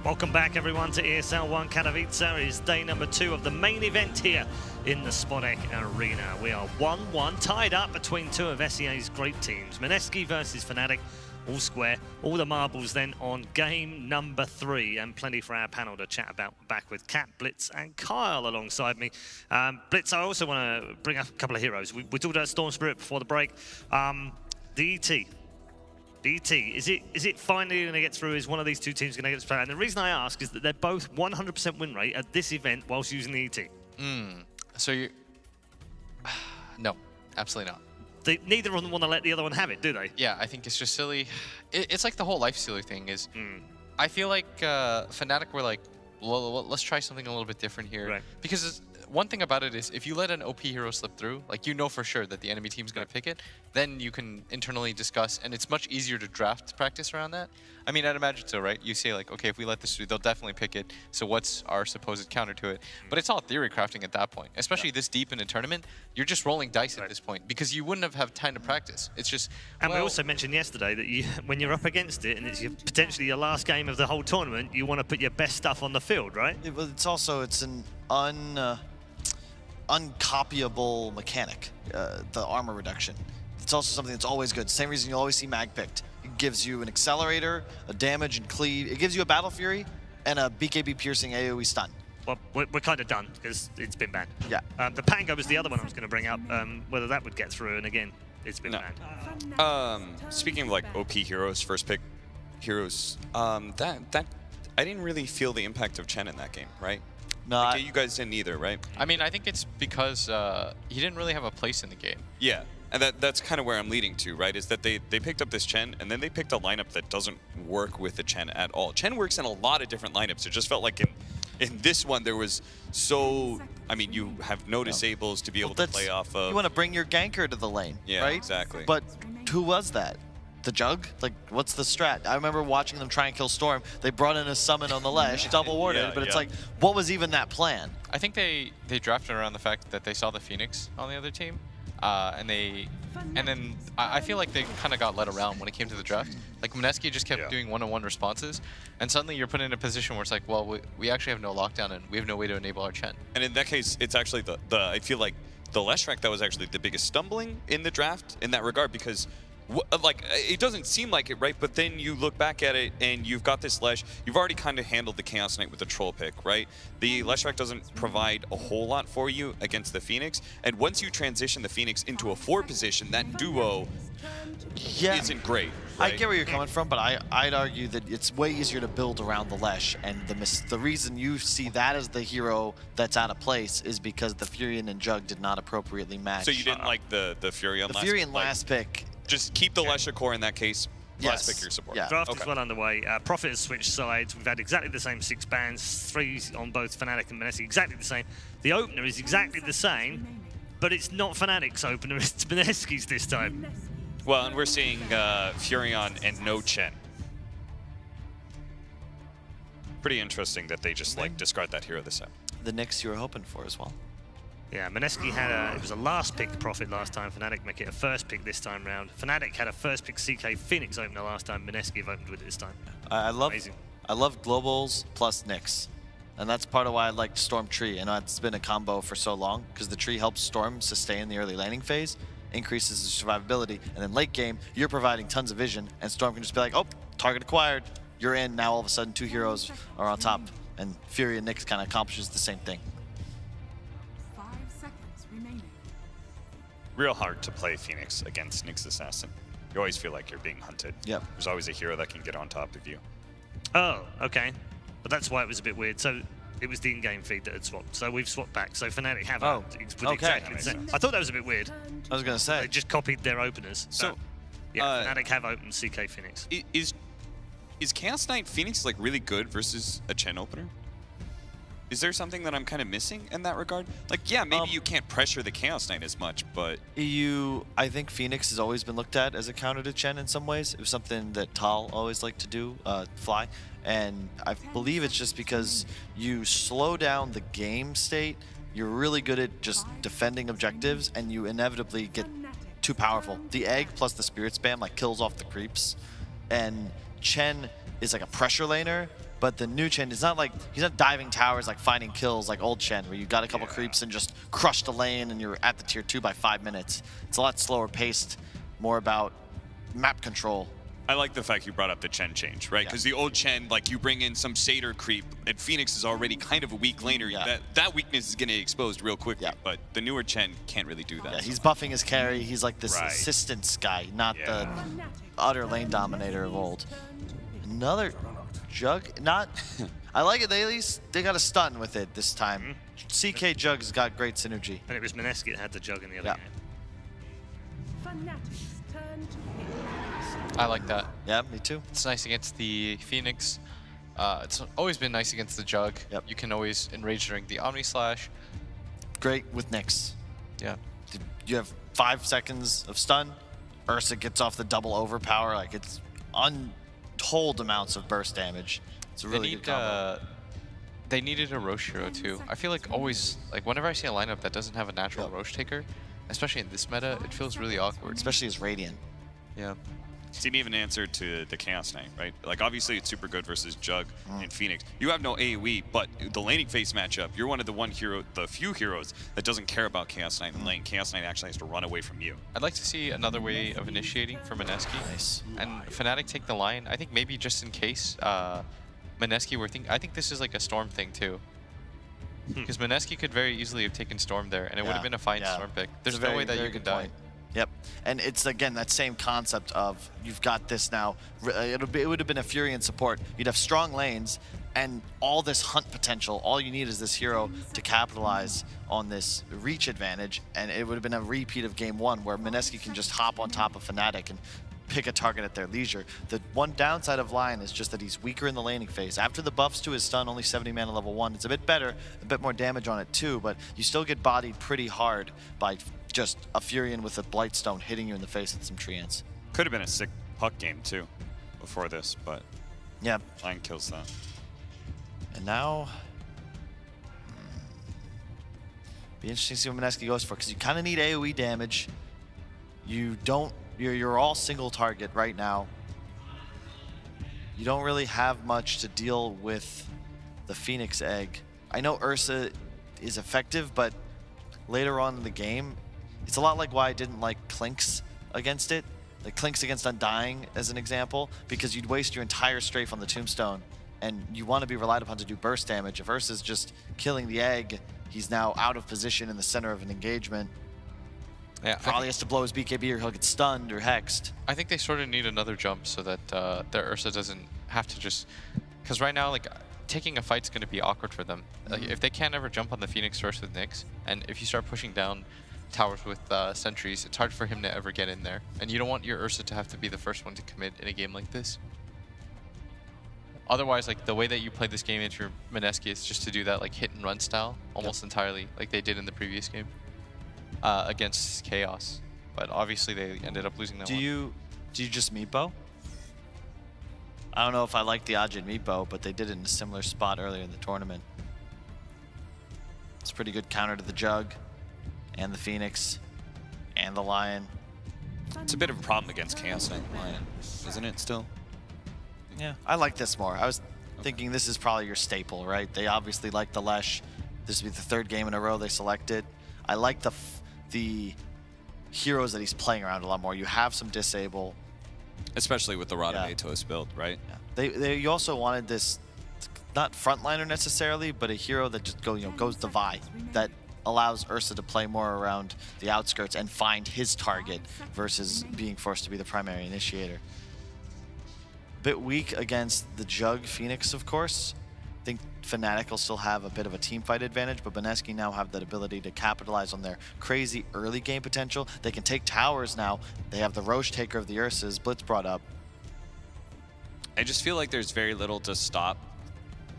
Welcome back everyone to ESL 1 Katowice. Is day number 2 of the main event here in the Fnatic Arena. We are 1-1, tied up between two of SEA's great teams. Mineski versus Fnatic, all square. All the marbles then on game number 3, and plenty for our panel to chat about back with Kat, Blitz and Kyle alongside me. Blitz, I also want to bring up a couple of heroes. We talked about Storm Spirit before the break. The ET, is it finally going to get through? Is one of these two teams going to get through? And the reason I ask is that they're both 100% win rate at this event whilst using the ET. So you... No, absolutely not. Neither of them want to let the other one have it, do they? Yeah, I think it's just silly. It's like the whole life stealer thing is... I feel like Fnatic were like, well, let's try something a little bit different here. Right. Because one thing about it is, if you let an OP hero slip through, like you know for sure that the enemy team's going to pick it, then you can internally discuss, and it's much easier to draft practice around that. I mean, I'd imagine so, right? You say like, okay, if we let this through, they'll definitely pick it, so what's our supposed counter to it? But it's all theory crafting at that point, especially this deep in a tournament. You're just rolling dice at this point, because you wouldn't have time to practice. It's just... And we also mentioned yesterday that when you're up against it, and it's potentially your last game of the whole tournament, you want to put your best stuff on the field, right? It's an uncopyable mechanic, the armor reduction. It's also something that's always good. Same reason you always see mag picked. It gives you an accelerator, a damage and cleave. It gives you a battle fury and a BKB piercing AoE stun. Well, we're kind of done because it's been banned. Yeah. The Pango was the other one I was going to bring up, whether that would get through, and again, it's been banned. Speaking of like OP heroes, first pick heroes, that I didn't really feel the impact of Chen in that game, right? No, like, you guys didn't either, right? I mean, I think it's because he didn't really have a place in the game. Yeah, and that's kind of where I'm leading to, right? Is that they picked up this Chen, and then they picked a lineup that doesn't work with the Chen at all. Chen works in a lot of different lineups. It just felt like in this one there was so... I mean, you have no disables to be able to play off of. You want to bring your ganker to the lane, yeah, right? Exactly. But who was that? The Jug? Like, what's the strat? I remember watching them try and kill Storm. They brought in a summon on the Lesh, double warded, but it's like, what was even that plan? I think they drafted around the fact that they saw the Phoenix on the other team, and then I feel like they kind of got led around when it came to the draft. Like Mineski just kept doing one-on-one responses, and suddenly you're put in a position where it's like, well, we actually have no lockdown and we have no way to enable our Chen. And in that case, it's actually I feel like the Leshrac that was actually the biggest stumbling in the draft in that regard, because like, it doesn't seem like it, right? But then you look back at it and you've got this Lesh. You've already kind of handled the Chaos Knight with the Troll pick, right? The Leshrac doesn't provide a whole lot for you against the Phoenix. And once you transition the Phoenix into a 4 position, that duo isn't great. Right? I get where you're coming from, but I'd argue that it's way easier to build around the Lesh. And the reason you see that as the hero that's out of place is because the Furion and Jug did not appropriately match. So you didn't like the Furion last pick? The Furion last pick. Just keep the Lesher core in that case. Last pick your support. Yeah. Draft is well underway. Profit has switched sides. We've had exactly the same 6 bans, 3 on both Fnatic and Mineski, exactly the same. The opener is exactly the same, but it's not Fnatic's opener, it's Mineski's this time. Well, and we're seeing Furion and no Chen. Pretty interesting that they just like discard that hero this time. The Nyx you were hoping for as well. Yeah, Mineski had it was a last pick Profit last time. Fnatic make it a first pick this time round. Fnatic had a first pick CK Phoenix opener last time. Mineski have opened with it this time. I love globals plus Nyx. And that's part of why I liked Storm Tree. And it's been a combo for so long because the tree helps Storm sustain the early laning phase, increases the survivability, and then late game, you're providing tons of vision, and Storm can just be like, oh, target acquired, you're in. Now all of a sudden 2 heroes are on top, and Fury and Nyx kind of accomplishes the same thing. Real hard to play Phoenix against Nyx Assassin. You always feel like you're being hunted. Yep. There's always a hero that can get on top of you. Oh, okay. But that's why it was a bit weird. So it was the in-game feed that had swapped. So we've swapped back. So Fnatic have exactly the same. I thought that was a bit weird. I was going to say. They just copied their openers. So, yeah, Fnatic have opened CK Phoenix. Is Chaos Knight Phoenix like really good versus a Chen opener? Is there something that I'm kind of missing in that regard? Like, yeah, maybe you can't pressure the Chaos Knight as much, but... I think Phoenix has always been looked at as a counter to Chen in some ways. It was something that Tal always liked to do, fly. And I believe it's just because you slow down the game state, you're really good at just defending objectives, and you inevitably get too powerful. The egg plus the spirit spam like kills off the creeps. And Chen is like a pressure laner, But the new Chen is not like, he's not diving towers like finding kills like old Chen, where you got a couple creeps and just crushed a lane and you're at the tier 2 by 5 minutes. It's a lot slower paced, more about map control. I like the fact you brought up the Chen change, right? Because the old Chen, like you bring in some Satyr creep, and Phoenix is already kind of a weak laner. That weakness is going to get exposed real quickly. But the newer Chen can't really do that. Yeah, he's buffing his carry. He's like this assistance guy, not the utter lane dominator of old. Another Jug, not. I like it. They at least they got a stun with it this time. CK Jug's got great synergy. And it was Mineski that had the Jug in the other game. Fnatic's turn to hit. I like that. Yeah, me too. It's nice against the Phoenix. It's always been nice against the Jug. You can always enrage during the Omni Slash. Great with Nyx. Yeah. You have 5 seconds of stun. Ursa gets off the double overpower. Like, it's untold amounts of burst damage. It's a really good combo. They needed a Roche hero too. I feel like always, like whenever I see a lineup that doesn't have a natural Roche taker, especially in this meta, it feels really awkward. Especially as Radiant. Yeah. Didn't even answer to the Chaos Knight, right? Like, obviously, it's super good versus Jug and Phoenix. You have no AoE, but the laning phase matchup, you're one of the few heroes that doesn't care about Chaos Knight in lane. Chaos Knight actually has to run away from you. I'd like to see another way of initiating for Mineski. Nice. And Fnatic take the line. I think maybe just in case Mineski were I think this is like a Storm thing too. Because Mineski could very easily have taken Storm there, and it would have been a fine Storm pick. There's no way that you could die. Yep, and it's again that same concept of you've got this now. It would have been a Fury in support. You'd have strong lanes and all this hunt potential. All you need is this hero to capitalize on this reach advantage, and it would have been a repeat of game 1 where Mineski can just hop on top of Fnatic and pick a target at their leisure. The one downside of Lion is just that he's weaker in the laning phase. After the buffs to his stun, only 70 mana level 1. It's a bit better, a bit more damage on it too, but you still get bodied pretty hard by just a Furion with a Blightstone hitting you in the face with some treants. Could have been a sick puck game too before this, but yeah, Lion kills that. And now, be interesting to see what Mineski goes for, because you kind of need AoE damage. You don't. You're all single target right now. You don't really have much to deal with the Phoenix Egg. I know Ursa is effective, but later on in the game, it's a lot like why I didn't like Clinks against it. Like Clinks against Undying as an example, because you'd waste your entire strafe on the Tombstone, and you want to be relied upon to do burst damage. If Ursa's just killing the egg, he's now out of position in the center of an engagement. Yeah, Probably has to blow his BKB or he'll get stunned or hexed. I think they sort of need another jump so that their Ursa doesn't have to just... Because right now, like, taking a fight's going to be awkward for them. Like, if they can't ever jump on the Phoenix first with Nyx, and if you start pushing down towers with sentries, it's hard for him to ever get in there. And you don't want your Ursa to have to be the first one to commit in a game like this. Otherwise, like, the way that you play this game if you're Mineski is just to do that, like, hit and run style almost entirely, like they did in the previous game. Against Chaos, but obviously they ended up losing that one. Do you just meatbow? I don't know if I like the Ajin meatbow, but they did it in a similar spot earlier in the tournament. It's a pretty good counter to the Jug, and the Phoenix, and the Lion. It's a bit of a problem against Chaos Knight Lion, isn't it still? Yeah, I like this more. I was thinking this is probably your staple, right? They obviously like the Lesh. This would be the 3rd game in a row they selected. I like the heroes that he's playing around a lot more. You have some disable, especially with the Rod of Atos build, right? Yeah. You also wanted this, not frontliner necessarily, but a hero that just goes to Vi, that allows Ursa to play more around the outskirts and find his target versus being forced to be the primary initiator. Bit weak against the Jug Phoenix, of course. I think Fnatic will still have a bit of a team fight advantage, but Mineski now have that ability to capitalize on their crazy early game potential. They can take towers now. They have the Roche taker of the Ursas, Blitz brought up. I just feel like there's very little to stop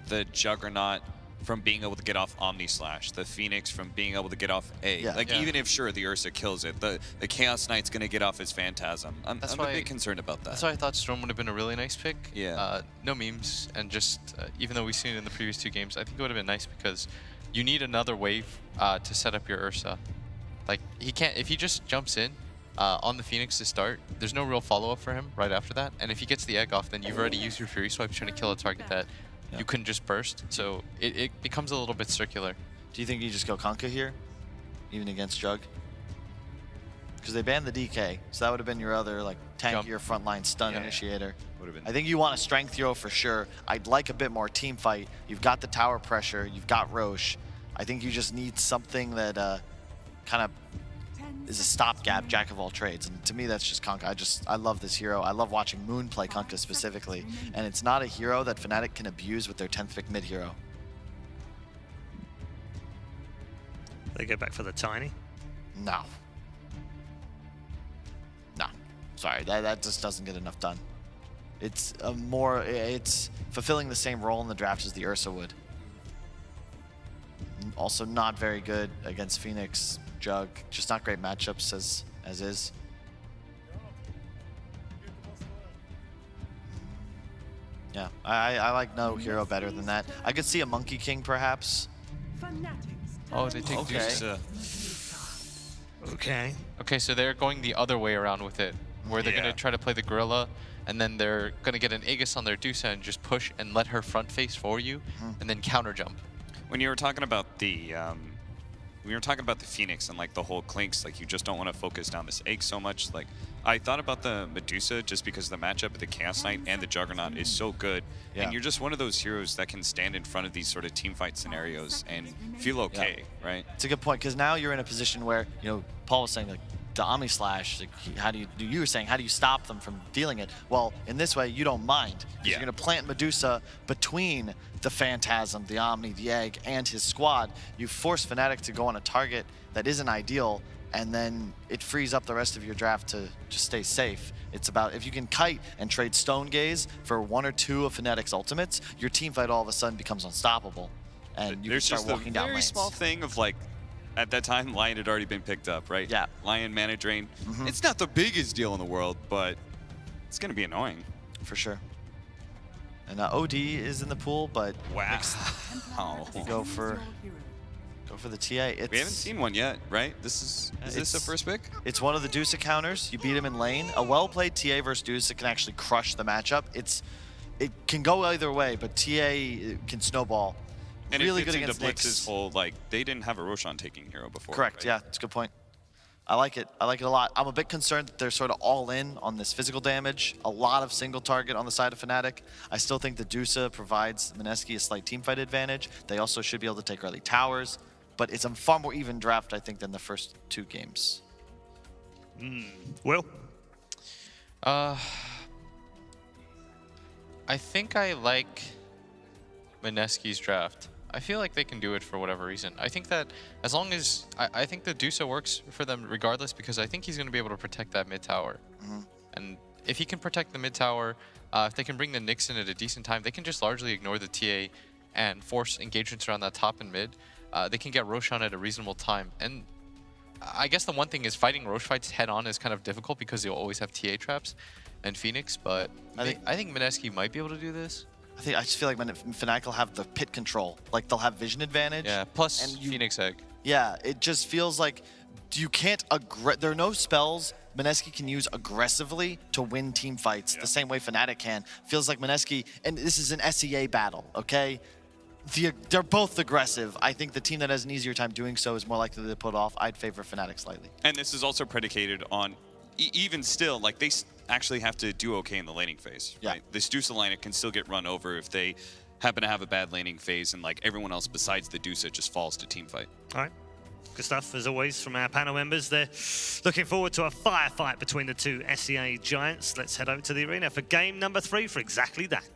the Juggernaut from being able to get off Omni Slash, the Phoenix from being able to get off A. Even if, sure, the Ursa kills it, the Chaos Knight's going to get off his Phantasm. I'm a bit concerned about that. That's why I thought Storm would have been a really nice pick. Yeah. No memes, and just, even though we've seen it in the previous 2 games, I think it would have been nice because you need another wave to set up your Ursa. Like, he can't, if he just jumps in on the Phoenix to start, there's no real follow-up for him right after that, and if he gets the egg off, then you've already used your Fury Swipe trying to kill a target that Yeah. you couldn't just burst. So it becomes a little bit circular. Do you think you just go Conka here, even against Jug? Because they banned the DK, so that would have been your other like tankier frontline stun initiator. Would have been. I think you want a strength hero for sure. I'd like a bit more team fight. You've got the tower pressure. You've got Roche. I think you just need something that kind of is a stopgap, jack of all trades. And to me, that's just Conka. I love this hero. I love watching Moon play Conka specifically. And it's not a hero that Fnatic can abuse with their 10th pick mid hero. They go back for the tiny. No. No. Sorry, that just doesn't get enough done. It's it's fulfilling the same role in the draft as the Ursa would. Also not very good against Phoenix, Jug. Just not great matchups as is. Yeah, I like no hero better than that. I could see a Monkey King perhaps. Oh, they take Okay. Deuce. Okay. Okay, so they're going the other way around with it, where they're going to try to play the Gorilla, and then they're going to get an Aegis on their Deuce and just push and let her front face for you, and then counter jump. When you were talking about the Phoenix and like the whole Clinks, like you just don't want to focus down this egg so much. Like I thought about the Medusa just because the matchup of the Chaos Knight and the Juggernaut is so good, and you're just one of those heroes that can stand in front of these sort of team fight scenarios and feel okay, right? It's a good point because now you're in a position where Paul was saying like the Omni Slash. Like, you were saying how do you stop them from dealing it? Well, in this way you don't mind. You're gonna plant Medusa between the Phantasm, the Omni, the Egg, and his squad. You force Fnatic to go on a target that isn't ideal, and then it frees up the rest of your draft to just stay safe. It's about if you can kite and trade Stone Gaze for one or two of Fnatic's ultimates, your team fight all of a sudden becomes unstoppable, and you There's can start just walking a down very lanes. small thing of like, at that time, Lion had already been picked up, right? Yeah. Lion mana drain. It's not the biggest deal in the world, but it's gonna be annoying. For sure. And OD is in the pool, but Wow. you go for the TA. We haven't seen one yet, right? Is this the first pick? It's one of the Deuce counters. You beat him in lane. A well-played TA versus Deuce can actually crush the matchup. It can go either way, but TA can snowball. And really it good fits against into Blitz's Nyx. whole, like, they didn't have a Roshan taking hero before. Correct, right? yeah, that's a good point. I like it. I like it a lot. I'm a bit concerned that they're sort of all in on this physical damage. A lot of single target on the side of Fnatic. I still think the Dusa provides Mineski a slight teamfight advantage. They also should be able to take early towers. But it's a far more even draft, I think, than the first two games. Will? I think I like Mineski's draft. I feel like they can do it for whatever reason. I think that as long as I think the Dusa works for them regardless, because I think he's going to be able to protect that mid tower. And if he can protect the mid tower, if they can bring the Nyx in at a decent time, they can just largely ignore the TA and force engagements around that top and mid. They can get Roshan at a reasonable time. And I guess the one thing is fighting Roche fights head on is kind of difficult because they'll always have TA traps and Phoenix, but I think Mineski might be able to do this. I just feel like Fnatic will have the pit control. Like, they'll have vision advantage. Yeah, plus Phoenix Egg. Yeah, it just feels like you can't there are no spells Mineski can use aggressively to win team fights the same way Fnatic can. Feels like Mineski, and this is an SEA battle, okay? They're both aggressive. I think the team that has an easier time doing so is more likely to put off. I'd favor Fnatic slightly. And this is also predicated on, even still, like they actually have to do okay in the laning phase, right? This Dusa line can still get run over if they happen to have a bad laning phase and like everyone else besides the Dusa just falls to team fight. All right. Good stuff, as always, from our panel members. They're looking forward to a firefight between the two SEA giants. Let's head over to the arena for game number 3 for exactly that.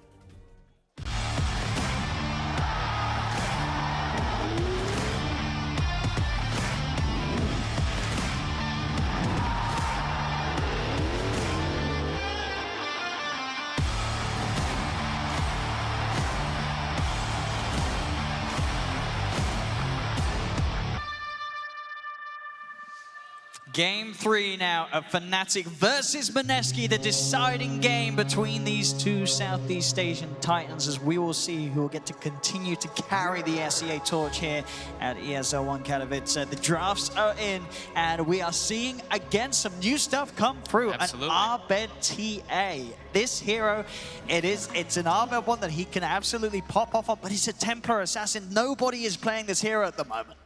Game 3 now of Fnatic versus Mineski, the deciding game between these two Southeast Asian titans, as we will see who will get to continue to carry the SEA torch here at ESL 1 Katowice. The drafts are in, and we are seeing again some new stuff come through. Absolutely. An Abed TA. This hero, it's an Abed one that he can absolutely pop off on, but he's a Templar Assassin. Nobody is playing this hero at the moment.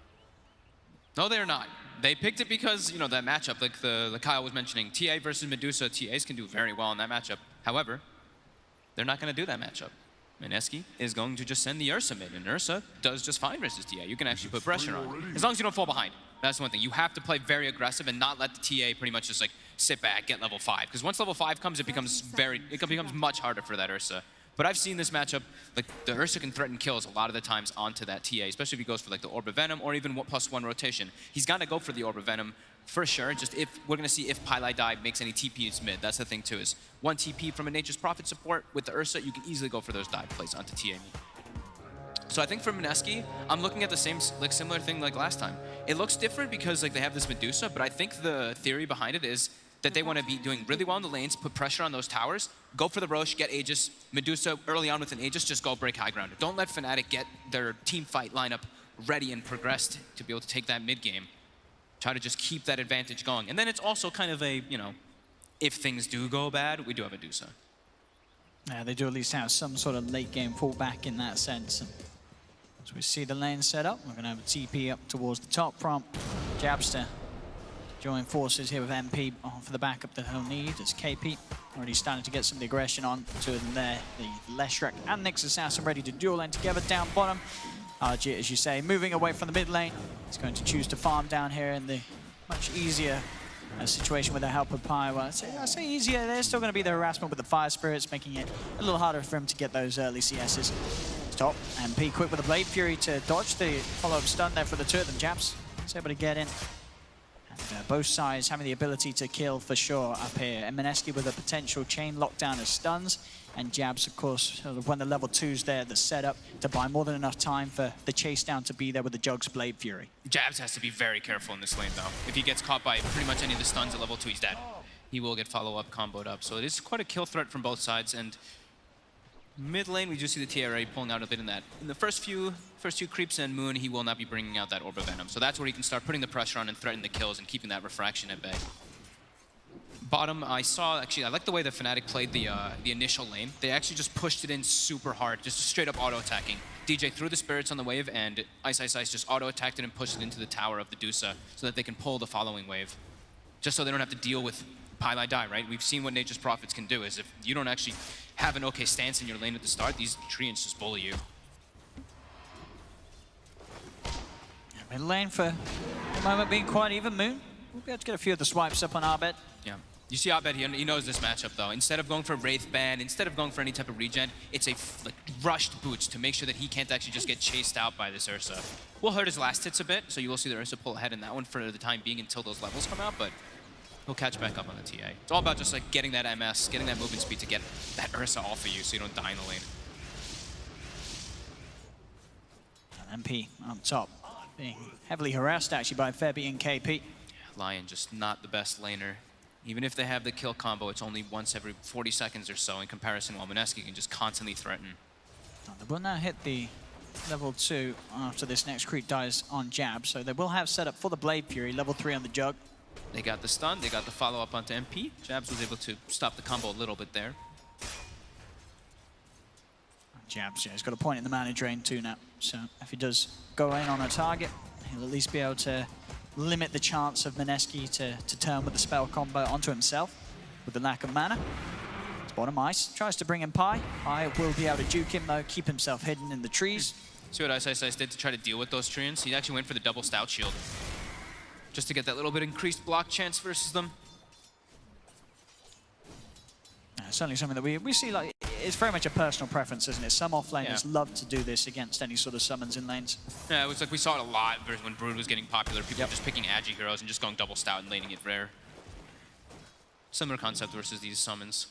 No, they're not. They picked it because, you know, that matchup, like the Kyle was mentioning, TA versus Medusa, TAs can do very well in that matchup. However, they're not going to do that matchup. Mineski is going to just send the Ursa mid, and Ursa does just fine versus TA. You can actually put pressure on, as long as you don't fall behind. That's one thing. You have to play very aggressive and not let the TA pretty much just like sit back, get level 5. Because once level 5 comes, it becomes much harder for that Ursa. But I've seen this matchup, like the Ursa can threaten kills a lot of the times onto that TA, especially if he goes for like the Orb of Venom or even +1 rotation. He's got to go for the Orb of Venom for sure. Just if we're going to see if Pylai Die makes any TPs mid. That's the thing too, is one TP from a Nature's Prophet support with the Ursa, you can easily go for those dive plays onto TA mid. So I think for Mineski, I'm looking at the same, like similar thing like last time. It looks different because like they have this Medusa, but I think the theory behind it is that they want to be doing really well in the lanes, put pressure on those towers, go for the Roche, get Aegis. Medusa early on with an Aegis, just go break high ground. Don't let Fnatic get their team fight lineup ready and progressed to be able to take that mid game. Try to just keep that advantage going. And then it's also kind of a, you know, if things do go bad, we do have a Medusa. Yeah, they do at least have some sort of late game fallback in that sense. And as we see the lane set up, we're going to have a TP up towards the top from Jabster. Join forces here with MP for the backup that he'll need, as KP already starting to get some of the aggression on to them there. The Leshrac and Nyx Assassin ready to duel lane together down bottom. RG, as you say, moving away from the mid lane. He's going to choose to farm down here in the much easier situation with the help of Pi. Well, I say easier, there's still going to be the harassment with the Fire Spirits, making it a little harder for him to get those early CSs. Top, MP quick with the Blade Fury to dodge the follow-up stun there for the two of them. Japs is able to get in. And, both sides having the ability to kill for sure up here. And Mineski with a potential chain lockdown of stuns. And Jabs, of course, when the level 2's there, the setup to buy more than enough time for the chase down to be there with the Jug's Blade Fury. Jabs has to be very careful in this lane though. If he gets caught by pretty much any of the stuns at level 2, he's dead. He will get follow-up comboed up. So it is quite a kill threat from both sides. And mid lane, we do see the TRA pulling out a bit in that. In the first few creeps and Moon, he will not be bringing out that Orb of Venom. So that's where he can start putting the pressure on and threaten the kills and keeping that refraction at bay. Bottom, I like the way that Fnatic played the initial lane. They actually just pushed it in super hard, just straight up auto-attacking. DJ threw the spirits on the wave, and Ice just auto-attacked it and pushed it into the tower of the Dusa so that they can pull the following wave. Just so they don't have to deal with Pylai Die, right? We've seen what Nature's Prophets can do, is if you don't actually have an okay stance in your lane at the start, these treants just bully you. Mid lane for the moment being quite even. Moon, we'll be able to get a few of the swipes up on Abed. Yeah. You see Abed, he knows this matchup though. Instead of going for Wraith Band, instead of going for any type of regen, it's a like rushed boots to make sure that he can't actually just get chased out by this Ursa. Will hurt his last hits a bit, so you will see the Ursa pull ahead in that one for the time being until those levels come out, but he'll catch back up on the TA. It's all about just like getting that MS, getting that movement speed to get that Ursa off of you so you don't die in the lane. And MP on top, being heavily harassed actually by Febby and KP. Lion just not the best laner. Even if they have the kill combo, it's only once every 40 seconds or so in comparison, while Mineski can just constantly threaten. They will now hit the level 2 after this next creep dies on Jab, so they will have set up for the Blade Fury, level 3 on the Jug. They got the stun, they got the follow-up onto MP. Jabs was able to stop the combo a little bit there. Jabs, yeah, he's got a point in the mana drain too now, so if he does go in on a target, he'll at least be able to limit the chance of Mineski to turn with the spell combo onto himself with the lack of mana. It's bottom Ice, tries to bring in Pi. Pi will be able to juke him though, keep himself hidden in the trees. See what Ice did to try to deal with those treants? He actually went for the double stout shield, just to get that little bit increased block chance versus them. Certainly something that we see, like, it's very much a personal preference, isn't it? Some offlaners love to do this against any sort of summons in lanes. Yeah, it was like we saw it a lot when Brood was getting popular. People were just picking Agi heroes and just going double stout and laning it rare. Similar concept versus these summons.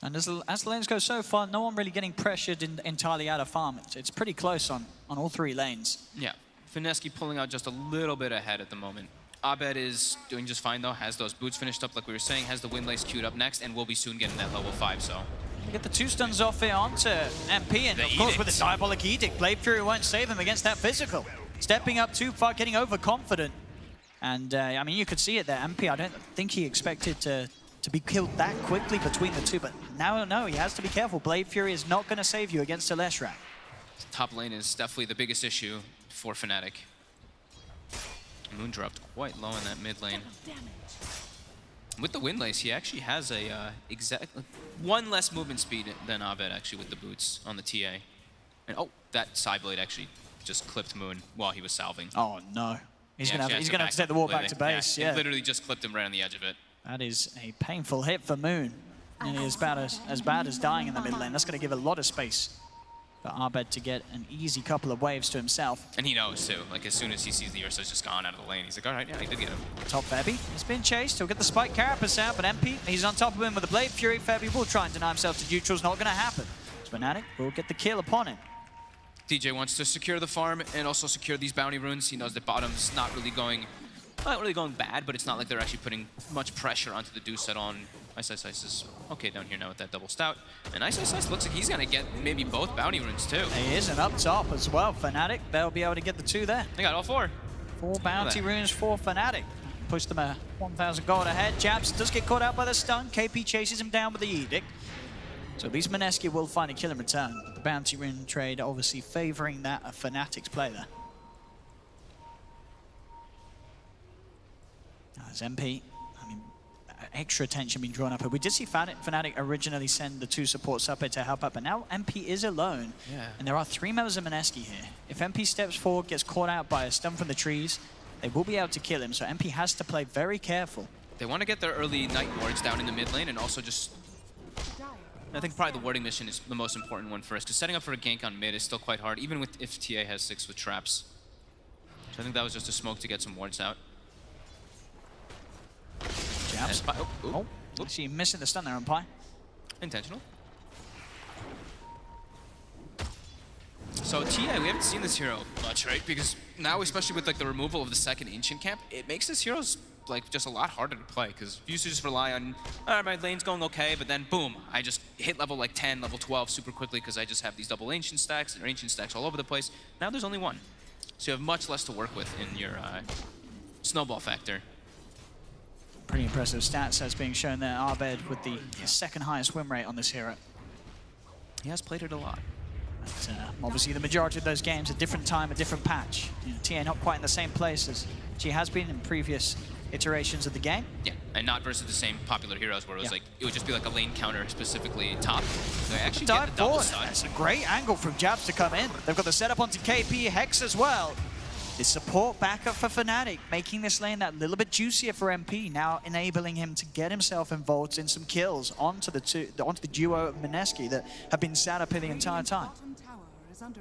And as the lanes go so far, no one really getting pressured entirely out of farm. It's pretty close on all 3 lanes. Yeah, Mineski pulling out just a little bit ahead at the moment. Abed is doing just fine though, has those boots finished up like we were saying, has the wind lace queued up next, and will be soon getting that level 5, so. We get the 2 stuns off here onto MP, and The of course with Edict. the Diabolic Edict, Blade Fury won't save him against that physical. Stepping up too far, getting overconfident. And I mean, you could see it there. MP, I don't think he expected to be killed that quickly between the two, but now no, he has to be careful. Blade Fury is not going to save you against a Leshrac. Top lane is definitely the biggest issue for Fnatic. Moon dropped quite low in that mid lane. With the wind lace, he actually has a one less movement speed than Abed actually with the boots on the TA. And oh, that side blade actually just clipped Moon while he was salving. Oh no. He's Yeah, going to actually have to take the walk back to completely. base. It Yeah. literally just clipped him right on the edge of it. That is a painful hit for Moon. Nearly as bad as dying in the mid lane. That's going to give a lot of space for Abed to get an easy couple of waves to himself. And he knows too. Like as soon as he sees the Ursa's just gone out of the lane, he's like, all right, yeah, I did get him. Top Febby has been chased. He'll get the Spike Carapace out, but MP, he's on top of him with a Blade Fury. Febby will try and deny himself to neutrals. Not going to happen. Fnatic will get the kill upon him. DJ wants to secure the farm and also secure these bounty runes. He knows that bottom's not really going bad, but it's not like they're actually putting much pressure onto the Deuce at all. And Ice is okay down here now with that double stout. And Ice looks like he's going to get maybe both bounty runes too. He is, and up top as well. Fnatic, they'll be able to get the 2 there. They got all 4. 4 bounty runes for Fnatic. Push them a 1,000 gold ahead. Jabs does get caught out by the stun. KP chases him down with the Edict. So at least Mineski will find a kill in return. The bounty rune trade obviously favoring that of Fnatic's play there. As MP, I mean, extra attention being drawn up here. We did see Fnatic originally send the 2 supports up here to help out, but now MP is alone. Yeah. And there are 3 members of Mineski here. If MP steps forward, gets caught out by a stun from the trees, they will be able to kill him, so MP has to play very careful. They want to get their early night wards down in the mid lane and also just... I think probably the warding mission is the most important one for us, because setting up for a gank on mid is still quite hard, even if TA has 6 with traps. So I think that was just a smoke to get some wards out. Jabs. Oh, Actually missing the stun there on Pi. intentional. So TA, we haven't seen this hero much, right? Because now, especially with like the removal of the second ancient camp, it makes this hero's like just a lot harder to play, because you used to just rely on, all right, my lane's going okay, but then boom, I just hit level like 10, level 12 super quickly because I just have these double ancient stacks or ancient stacks all over the place. Now there's only 1. So you have much less to work with in your snowball factor. Pretty impressive stats as being shown there. Abed with the 2nd highest win rate on this hero. He has played it a lot. But, obviously the majority of those games, a different time, a different patch. You know, TA not quite in the same place as she has been in previous iterations of the game. Yeah, and not versus the same popular heroes where it was like, it would just be like a lane counter specifically top. So they actually get the double forward. stun. That's a great angle from Jabs to come in. They've got the setup onto KP, Hex as well. The support backup for Fnatic, making this lane that little bit juicier for MP, now enabling him to get himself involved in some kills onto the duo of Mineski that have been sat up here the entire time.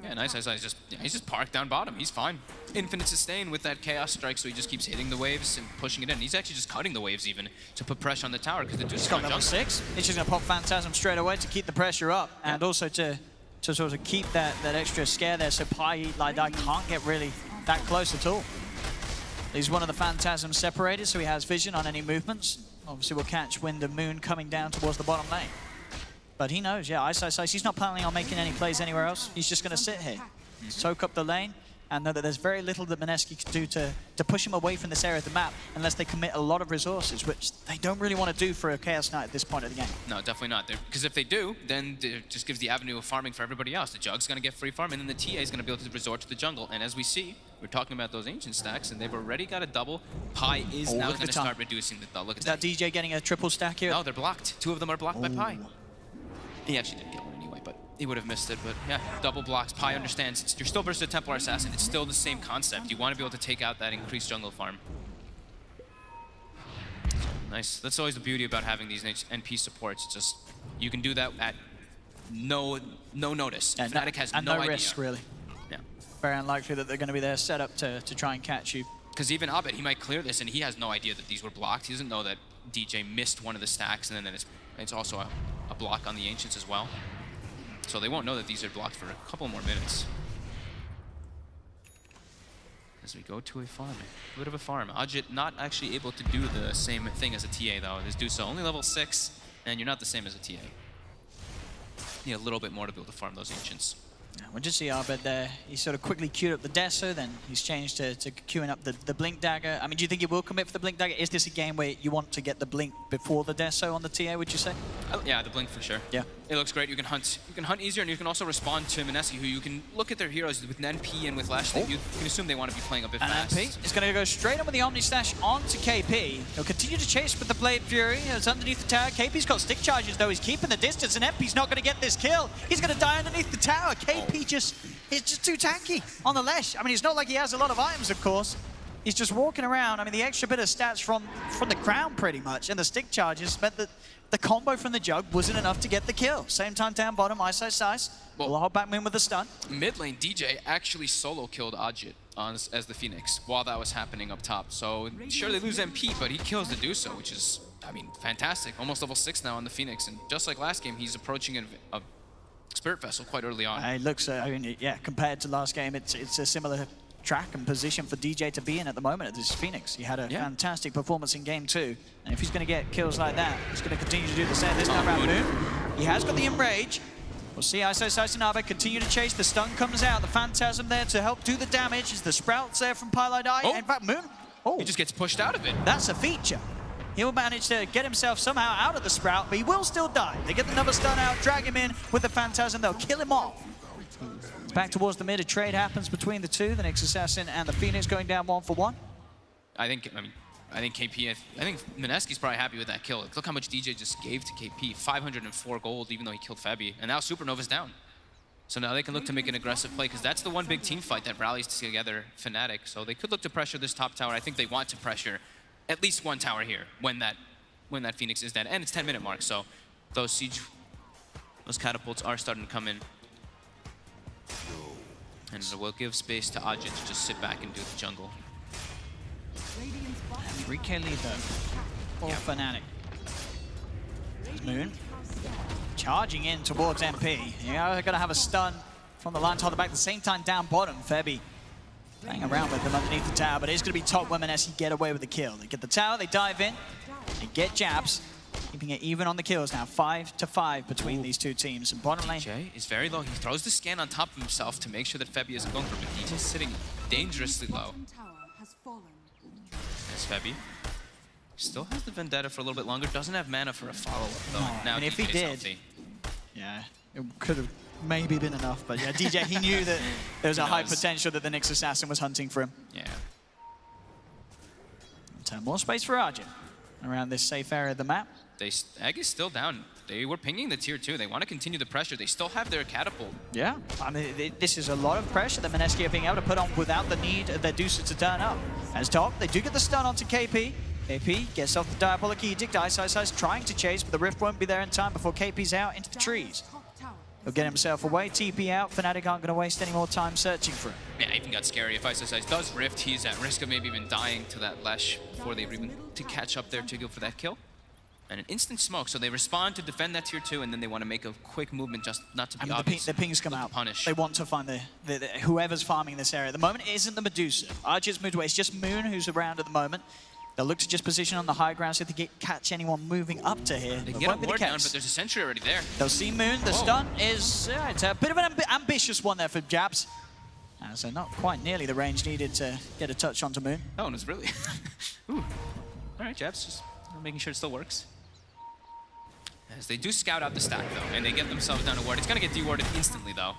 Yeah, nice. He's just parked down bottom. He's fine. Infinite sustain with that Chaos Strike, so he just keeps hitting the waves and pushing it in. He's actually just cutting the waves even to put pressure on the tower because the Deuce He's got level 6. He's just going to pop Phantasm straight away to keep the pressure up and also to sort of keep that extra scare there so Pi like that can't get really that close at all. He's one of the Phantasms separated, so he has vision on any movements. Obviously, we'll catch Wind and Moon coming down towards the bottom lane. But he knows, yeah, Ice. He's not planning on making any plays anywhere else. He's just going to sit here, soak up the lane, and know that there's very little that Mineski can do to push him away from this area of the map unless they commit a lot of resources, which they don't really want to do for a Chaos Knight at this point of the game. No, definitely not. Because if they do, then it just gives the avenue of farming for everybody else. The Jug's going to get free farm, and then the TA is going to be able to resort to the jungle. And as we see, we're talking about those ancient stacks, and they've already got a double. Pi is now going to start reducing the... Look at Is that DJ getting a triple stack here? No, they're blocked. 2 of them are blocked by Pi. He actually didn't get one anyway, but he would have missed it. But yeah, double blocks. Pi understands. You're still versus a Templar Assassin. It's still the same concept. You want to be able to take out that increased jungle farm. Nice. That's always the beauty about having these NP supports. It's just, you can do that at no notice. Yeah, Fnatic has and no no idea. risk, really. Yeah. Very unlikely that they're going to be there set up to try and catch you. Because even Abed, he might clear this, and he has no idea that these were blocked. He doesn't know that DJ missed one of the stacks, and then it's also a block on the Ancients as well. So they won't know that these are blocked for a couple more minutes. As we go to a farm, a bit of a farm. Ajit not actually able to do the same thing as a TA though. His do so only level 6, and you're not the same as a TA. Need a little bit more to be able to farm those ancients. We'll just see Abed there. He sort of quickly queued up the Deso, then he's changed to queuing up the Blink Dagger. I mean, do you think he will commit for the Blink Dagger? Is this a game where you want to get the Blink before the Deso on the TA, would you say? Yeah, the Blink for sure. Yeah. It looks great. You can hunt easier, and you can also respond to Mineski, who you can look at their heroes with NP and with Lash. You can assume they want to be playing a bit fast. And NP is going to go straight in with the Omni Slash onto KP. He'll continue to chase with the Blade Fury. It's underneath the tower. KP's got stick charges, though. He's keeping the distance, and NP's not going to get this kill. He's going to die underneath the tower. KP just... It's just too tanky on the Lesh. I mean, it's not like he has a lot of items, of course. He's just walking around. I mean, the extra bit of stats from the crown, pretty much, and the stick charges meant that the combo from the Jug wasn't enough to get the kill. Same time down bottom, Ice. We'll hold back Moon with the stun. Mid lane, DJ actually solo killed Ajit as the Phoenix while that was happening up top. So, sure, they lose MP, but he kills the Duso, which is, I mean, fantastic. Almost level 6 now on the Phoenix. And just like last game, he's approaching a Spirit Vessel quite early on. It looks, I mean, yeah, compared to last game, it's a similar track and position for DJ to be in at the moment at this Phoenix. He had a fantastic performance in game 2, and if he's going to get kills like that, he's going to continue to do the same this time around. Moon. He has got the Enrage. We'll see Ice and Abe continue to chase. The stun comes out. The Phantasm there to help do the damage. As the Sprouts there from Pylite Eye. In fact, Moon. He just gets pushed out of it. That's a feature. He'll manage to get himself somehow out of the Sprout, but he will still die. They get another stun out, drag him in with the Phantasm. They'll kill him off. It's back towards the mid. A trade happens between the two, the Nyx Assassin and the Phoenix going down 1-for-1. I think KP, I think Mineski's probably happy with that kill. Look how much DJ just gave to KP, 504 gold, even though he killed Fabi. And now Supernova's down. So now they can look to make an aggressive play, because that's the one big team fight that rallies together Fnatic. So they could look to pressure this top tower. I think they want to pressure at least one tower here when that Phoenix is dead. And it's 10-minute mark, so those catapults are starting to come in. And it will give space to Ajit to just sit back and do the jungle. 3k lead though, for Fnatic. Moon charging in towards MP. Yeah, they're gonna have a stun from the line to the back. At the same time down bottom, Febby playing around with them underneath the tower, but it's gonna be top when Mineski get away with the kill. They get the tower, they dive in, they get jabs, keeping it even on the kills now. 5-5 between these two teams. And bottom lane, DJ is very low. He throws the scan on top of himself to make sure that Febby isn't going for it, but DJ's sitting dangerously low. As Febby still has the Vendetta for a little bit longer, doesn't have mana for a follow-up though. Now I mean, if he did, healthy. Yeah, it could have maybe been enough, but yeah, DJ, he knew that there was a high potential that the Nyx Assassin was hunting for him. Yeah. More space for Arjun around this safe area of the map. Egg is still down. They were pinging the tier 2. They want to continue the pressure. They still have their catapult. Yeah, I mean, this is a lot of pressure that Mineski are being able to put on without the need of their Deucer to turn up. As top, they do get the stun onto KP. KP gets off the Diabolic Edict. Ice trying to chase, but the Rift won't be there in time before KP's out into the trees. He'll get himself away, TP out. Fnatic aren't going to waste any more time searching for him. Yeah, it even got scary. If Ice does Rift, he's at risk of maybe even dying to that Lesh before they even to catch up there to go for that kill. And an instant smoke, so they respond to defend that tier 2, and then they want to make a quick movement just not to be obvious. The pings come out. Punish. They want to find whoever's farming this area. At the moment, it isn't the Medusa. Archer's moved away. It's just Moon who's around at the moment. They'll look to just position on the high ground so they catch anyone moving up to here. They can get a ward down, but there's a sentry already there. They'll see Moon. The stun is it's a bit of an ambitious one there for Jabs. So not quite nearly the range needed to get a touch onto Moon. That one was really... Ooh. All right, Jabs, just making sure it still works. As they do scout out the stack, though, and they get themselves down a ward. It's going to get dewarded instantly, though.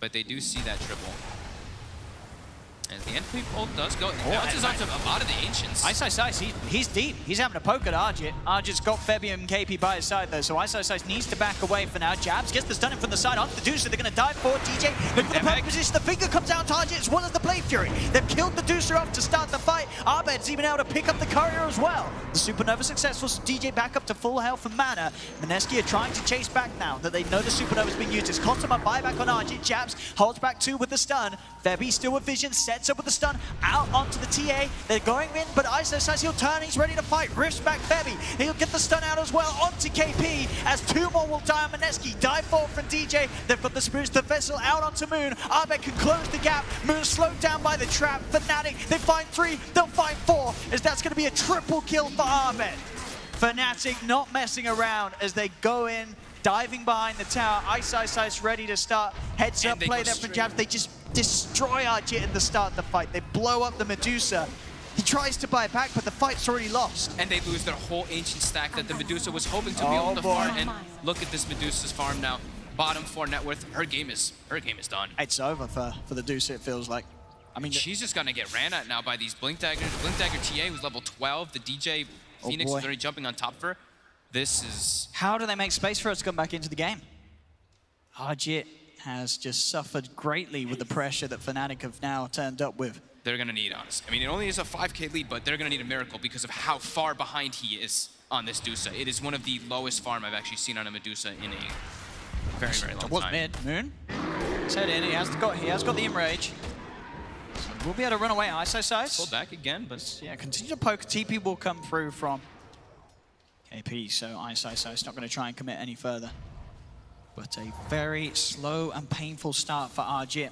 But they do see that triple. As the NP ult does go, it bounces onto a lot of the Ancients. Ice, he's deep. He's having a poke at Arjit. Arjit's got Febby and KP by his side, though, so Ice needs to back away for now. Jabs gets the stun in from the side onto the Deucer. They're going to dive forward. DJ look for the perfect position. The finger comes out to Arjit as well as the Blade Fury. They've killed the Deucer off to start the fight. Abed's even able to pick up the courier as well. The Supernova successful, so DJ back up to full health and mana. Mineski are trying to chase back now that they know the Supernova's being used. It's constant buyback on Arjit. Jabs holds back 2 with the stun. Febby still with vision, sets heads up with the stun out onto the TA. They're going in, but Ice, he'll turn, he's ready to fight. Rifts back Febby. He'll get the stun out as well onto KP as 2 more will die on Mineski. Dive forward from DJ. They've got the Spirits, the Vessel out onto Moon. Arbeck can close the gap. Moon slowed down by the trap. Fnatic, they find 3, they'll find 4, as that's going to be a triple kill for Arbeck. Fnatic not messing around as they go in, diving behind the tower. Ice ready to start. Heads up, play there for jabs. They just destroy Arjit at the start of the fight. They blow up the Medusa. He tries to buy back, but the fight's already lost. And they lose their whole ancient stack that the Medusa was hoping to be able to farm. And look at this Medusa's farm now. Bottom 4 net worth. Her game is done. It's over for the Medusa, it feels like. I mean, she's just gonna get ran at now by these Blink Daggers. Blink Dagger TA was level 12. The DJ Phoenix is already jumping on top of her. This is... How do they make space for us to come back into the game? Arjit has just suffered greatly with the pressure that Fnatic have now turned up with. They're gonna need, honestly. I mean, it only is a 5k lead, but they're gonna need a miracle because of how far behind he is on this Medusa. It is one of the lowest farm I've actually seen on a Medusa in a very, very long time. Mid. Moon. He's head in. He has got the Enrage. So we'll be able to run away. Ice. Pull back again, but... Yeah, continue to poke. TP will come through from KP, so Ice not going to try and commit any further. But a very slow and painful start for Arjit.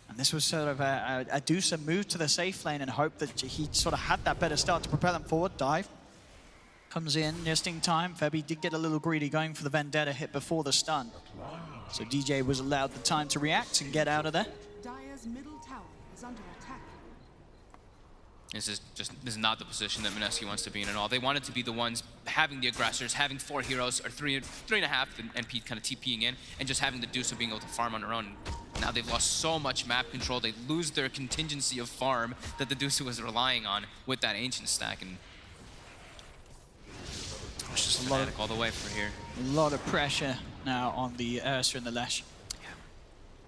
And this was sort of a Dusa move to the safe lane and hope that he sort of had that better start to propel them forward. Dive comes in just in time. Febby did get a little greedy going for the Vendetta hit before the stun. So DJ was allowed the time to react and get out of there. Dire's middle tower is under attack. This is not the position that Mineski wants to be in at all. They wanted to be the ones having the aggressors, having 4 heroes, or 3.5, and Pete kind of TPing in, and just having the Dusa being able to farm on her own. Now they've lost so much map control. They lose their contingency of farm that the Dusa was relying on with that ancient stack, and it's just a lot all the way from here. A lot of pressure now on the Ursa and the Lesh,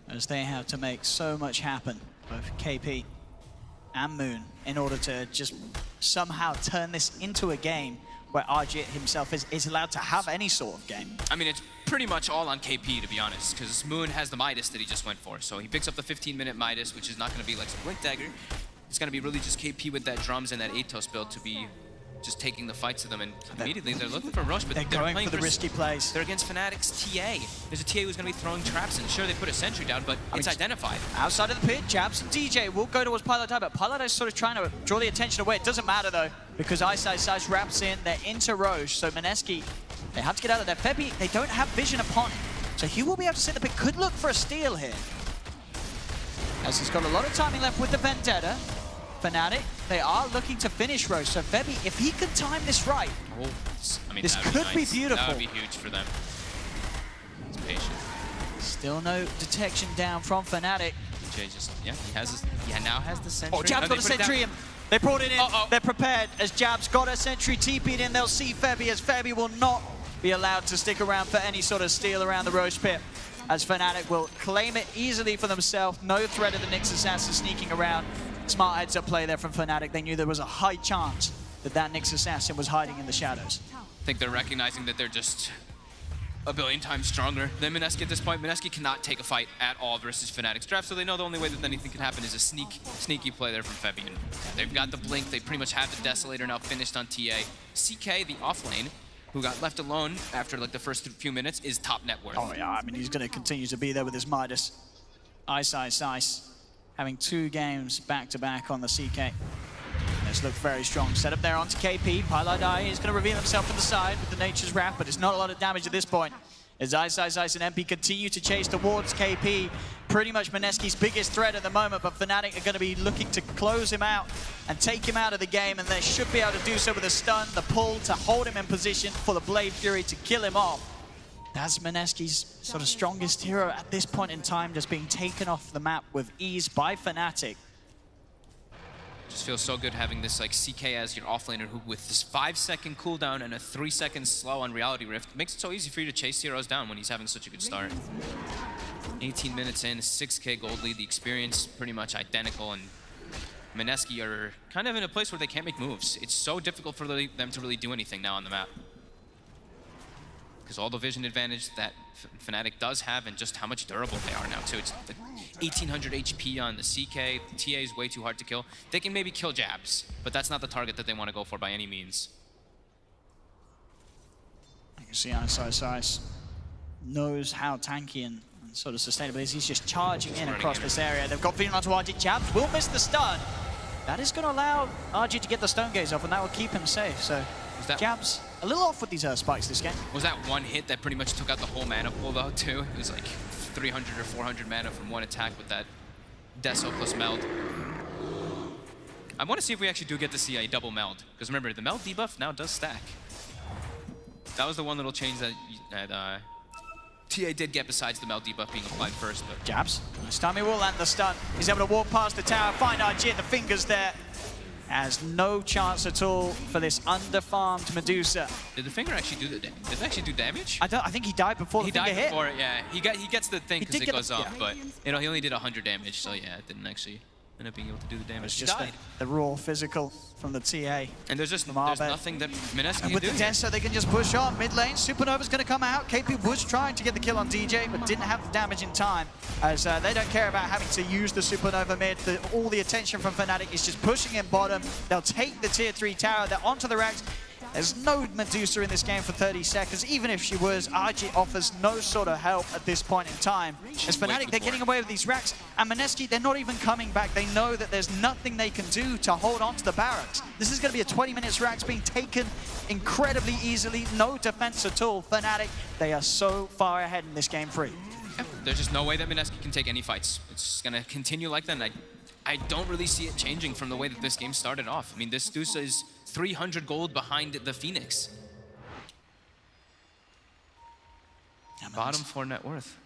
as they have to make so much happen, both KP and Moon, in order to just somehow turn this into a game where Arjit himself is allowed to have any sort of game. I mean, it's pretty much all on KP, to be honest, because Moon has the Midas that he just went for. So he picks up the 15-minute Midas, which is not going to be like some Blink Dagger. It's going to be really just KP with that drums and that Atos build to be just taking the fight to them, and immediately they're looking for Rush, but they're going for the risky plays. They're against Fnatic's TA. There's a TA who's going to be throwing traps in. Sure, they put a sentry down, but it's identified. Outside of the pit, Jabs and DJ will go towards Pilot Die, but Pilot is sort of trying to draw the attention away. It doesn't matter though, because Ice wraps in, they're into Roche, so Mineski, they have to get out of there. Febby, they don't have vision upon him, so he will be able to sit the pit. Could look for a steal here, as he's got a lot of timing left with the Vendetta. Fnatic, they are looking to finish Roche, so Febby, if he can time this right, I mean, this could be beautiful. That would be huge for them. He's patient. Still no detection down from Fnatic. DJ just, he now has the sentry. Oh, Jab's got a sentry in. They brought it in. They're prepared as Jab's got a sentry TP'd in. They'll see Febby, as Febby will not be allowed to stick around for any sort of steal around the Roche pit, as Fnatic will claim it easily for themselves. No threat of the Nyx Assassin sneaking around. Smart heads up play there from Fnatic. They knew there was a high chance that Nyx Assassin was hiding in the shadows. I think they're recognizing that they're just a billion times stronger than Mineski at this point. Mineski cannot take a fight at all versus Fnatic's draft, so they know the only way that anything can happen is a sneaky play there from Febby. And they've got the Blink. They pretty much have the Desolator now finished on TA. CK, the offlane, who got left alone after like the first few minutes, is top net worth. Oh yeah, I mean, he's going to continue to be there with his Midas. Ice. Having 2 games back-to-back on the CK. This looks very strong. Set up there onto KP. Pilot Die is going to reveal himself to the side with the Nature's Wrath, but it's not a lot of damage at this point. As Ice and MP continue to chase towards KP. Pretty much Mineski's biggest threat at the moment, but Fnatic are going to be looking to close him out and take him out of the game, and they should be able to do so with a stun, the pull to hold him in position for the Blade Fury to kill him off. That's Mineski's sort of strongest hero at this point in time, just being taken off the map with ease by Fnatic. Just feels so good having this like CK as your offlaner, who with this 5-second cooldown and a 3-second slow on Reality Rift makes it so easy for you to chase heroes down when he's having such a good start. 18 minutes in, 6k gold lead, the experience pretty much identical, and Mineski are kind of in a place where they can't make moves. It's so difficult for them to really do anything now on the map. because all the vision advantage that Fnatic does have and just how much durable they are now too. It's like 1800 HP on the CK. The TA is way too hard to kill. They can maybe kill jabs, but that's not the target that they want to go for by any means. You can see Ice knows how tanky and sort of sustainable it is. He's just charging in across this area. They've got feeling onto RG. Jabs will miss the stun. That is going to allow RG to get the stone gaze off, and that will keep him safe. So Jabs a little off with these spikes this game. Was that one hit that pretty much took out the whole mana pool though too? It was like 300 or 400 mana from one attack with that Deso plus meld. I want to see if we actually do get to see a double meld, because remember the meld debuff now does stack. That was the one little change that TA did get besides the meld debuff being applied first. But Jabs, this time he will land the stun. He's able to walk past the tower, find RG and the fingers there. Has no chance at all for this underfarmed Medusa. Did the finger actually do the damage? Did it actually do damage? I think he died before the finger hit. He died before it, yeah. He gets the thing because it goes off, yeah. but you know he only did 100 damage, so yeah, it didn't actually end up being able to do the damage. It's He just died. the raw physical from the TA. And there's just Marvel. nothing that Mineski can And with do the here. Deso, they can just push on. Mid lane, Supernova's going to come out. KP was trying to get the kill on DJ, but didn't have the damage in time, as they don't care about having to use the Supernova mid. All the attention from Fnatic is just pushing in bottom. They'll take the tier 3 tower. They're onto the racks. There's no Medusa in this game for 30 seconds. Even if she was, RG offers no sort of help at this point in time. As Fnatic, they're getting away with these racks. And Mineski, they're not even coming back. They know that there's nothing they can do to hold on to the barracks. This is going to be a 20 minutes racks being taken incredibly easily. No defense at all. Fnatic, they are so far ahead in this game 3. Yeah, there's just no way that Mineski can take any fights. It's going to continue like that, and I don't really see it changing from the way that this game started off. I mean, this Dusa is 300 gold behind the Phoenix. Bottom 4 net worth.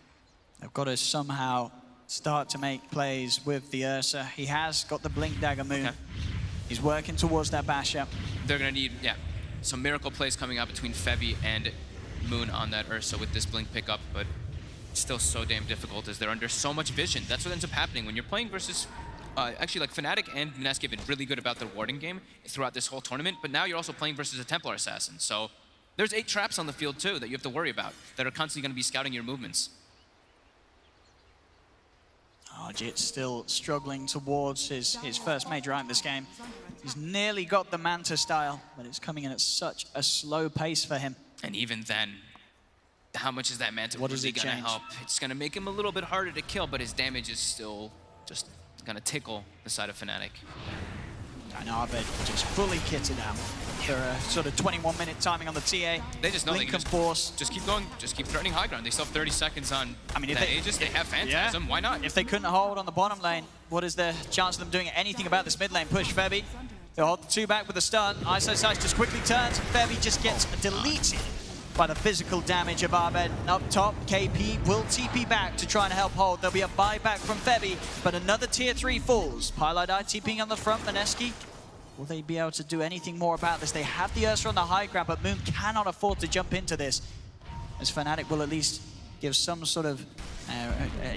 They've got to somehow start to make plays with the Ursa. He has got the Blink Dagger Moon. Okay. He's working towards that Basher. They're going to need, some miracle plays coming out between Febby and Moon on that Ursa with this Blink pickup, but it's still so damn difficult as they're under so much vision. That's what ends up happening when you're playing versus actually, like, Fnatic and Mineski have been really good about their warding game throughout this whole tournament, but now you're also playing versus a Templar Assassin. So there's 8 traps on the field, too, that you have to worry about, that are constantly going to be scouting your movements. Jit's still struggling towards his first major item this game. He's nearly got the Manta style, but it's coming in at such a slow pace for him. And even then, how much is that Manta What does really it going to change? help? It's going to make him a little bit harder to kill, but his damage is still just going to tickle the side of Fnatic. And Arbed just fully kitted out for a sort of 21-minute timing on the TA. They just know they Blink can and Force. just keep going, just keep threatening high ground. They still have 30 seconds on I mean, if that they- Aegis. They have Phantasm. Why not? If they couldn't hold on the bottom lane, what is the chance of them doing anything about this mid lane push? Febby, they'll hold the 2 back with a stun. ISO Size just quickly turns, and Febby just gets deleted by the physical damage of Arbed. Up top, KP will TP back to try and help hold. There'll be a buyback from Febby, but another tier 3 falls. Pylite TPing on the front, Mineski. Will they be able to do anything more about this? They have the Ursa on the high ground, but Moon cannot afford to jump into this, as Fnatic will at least give some sort of,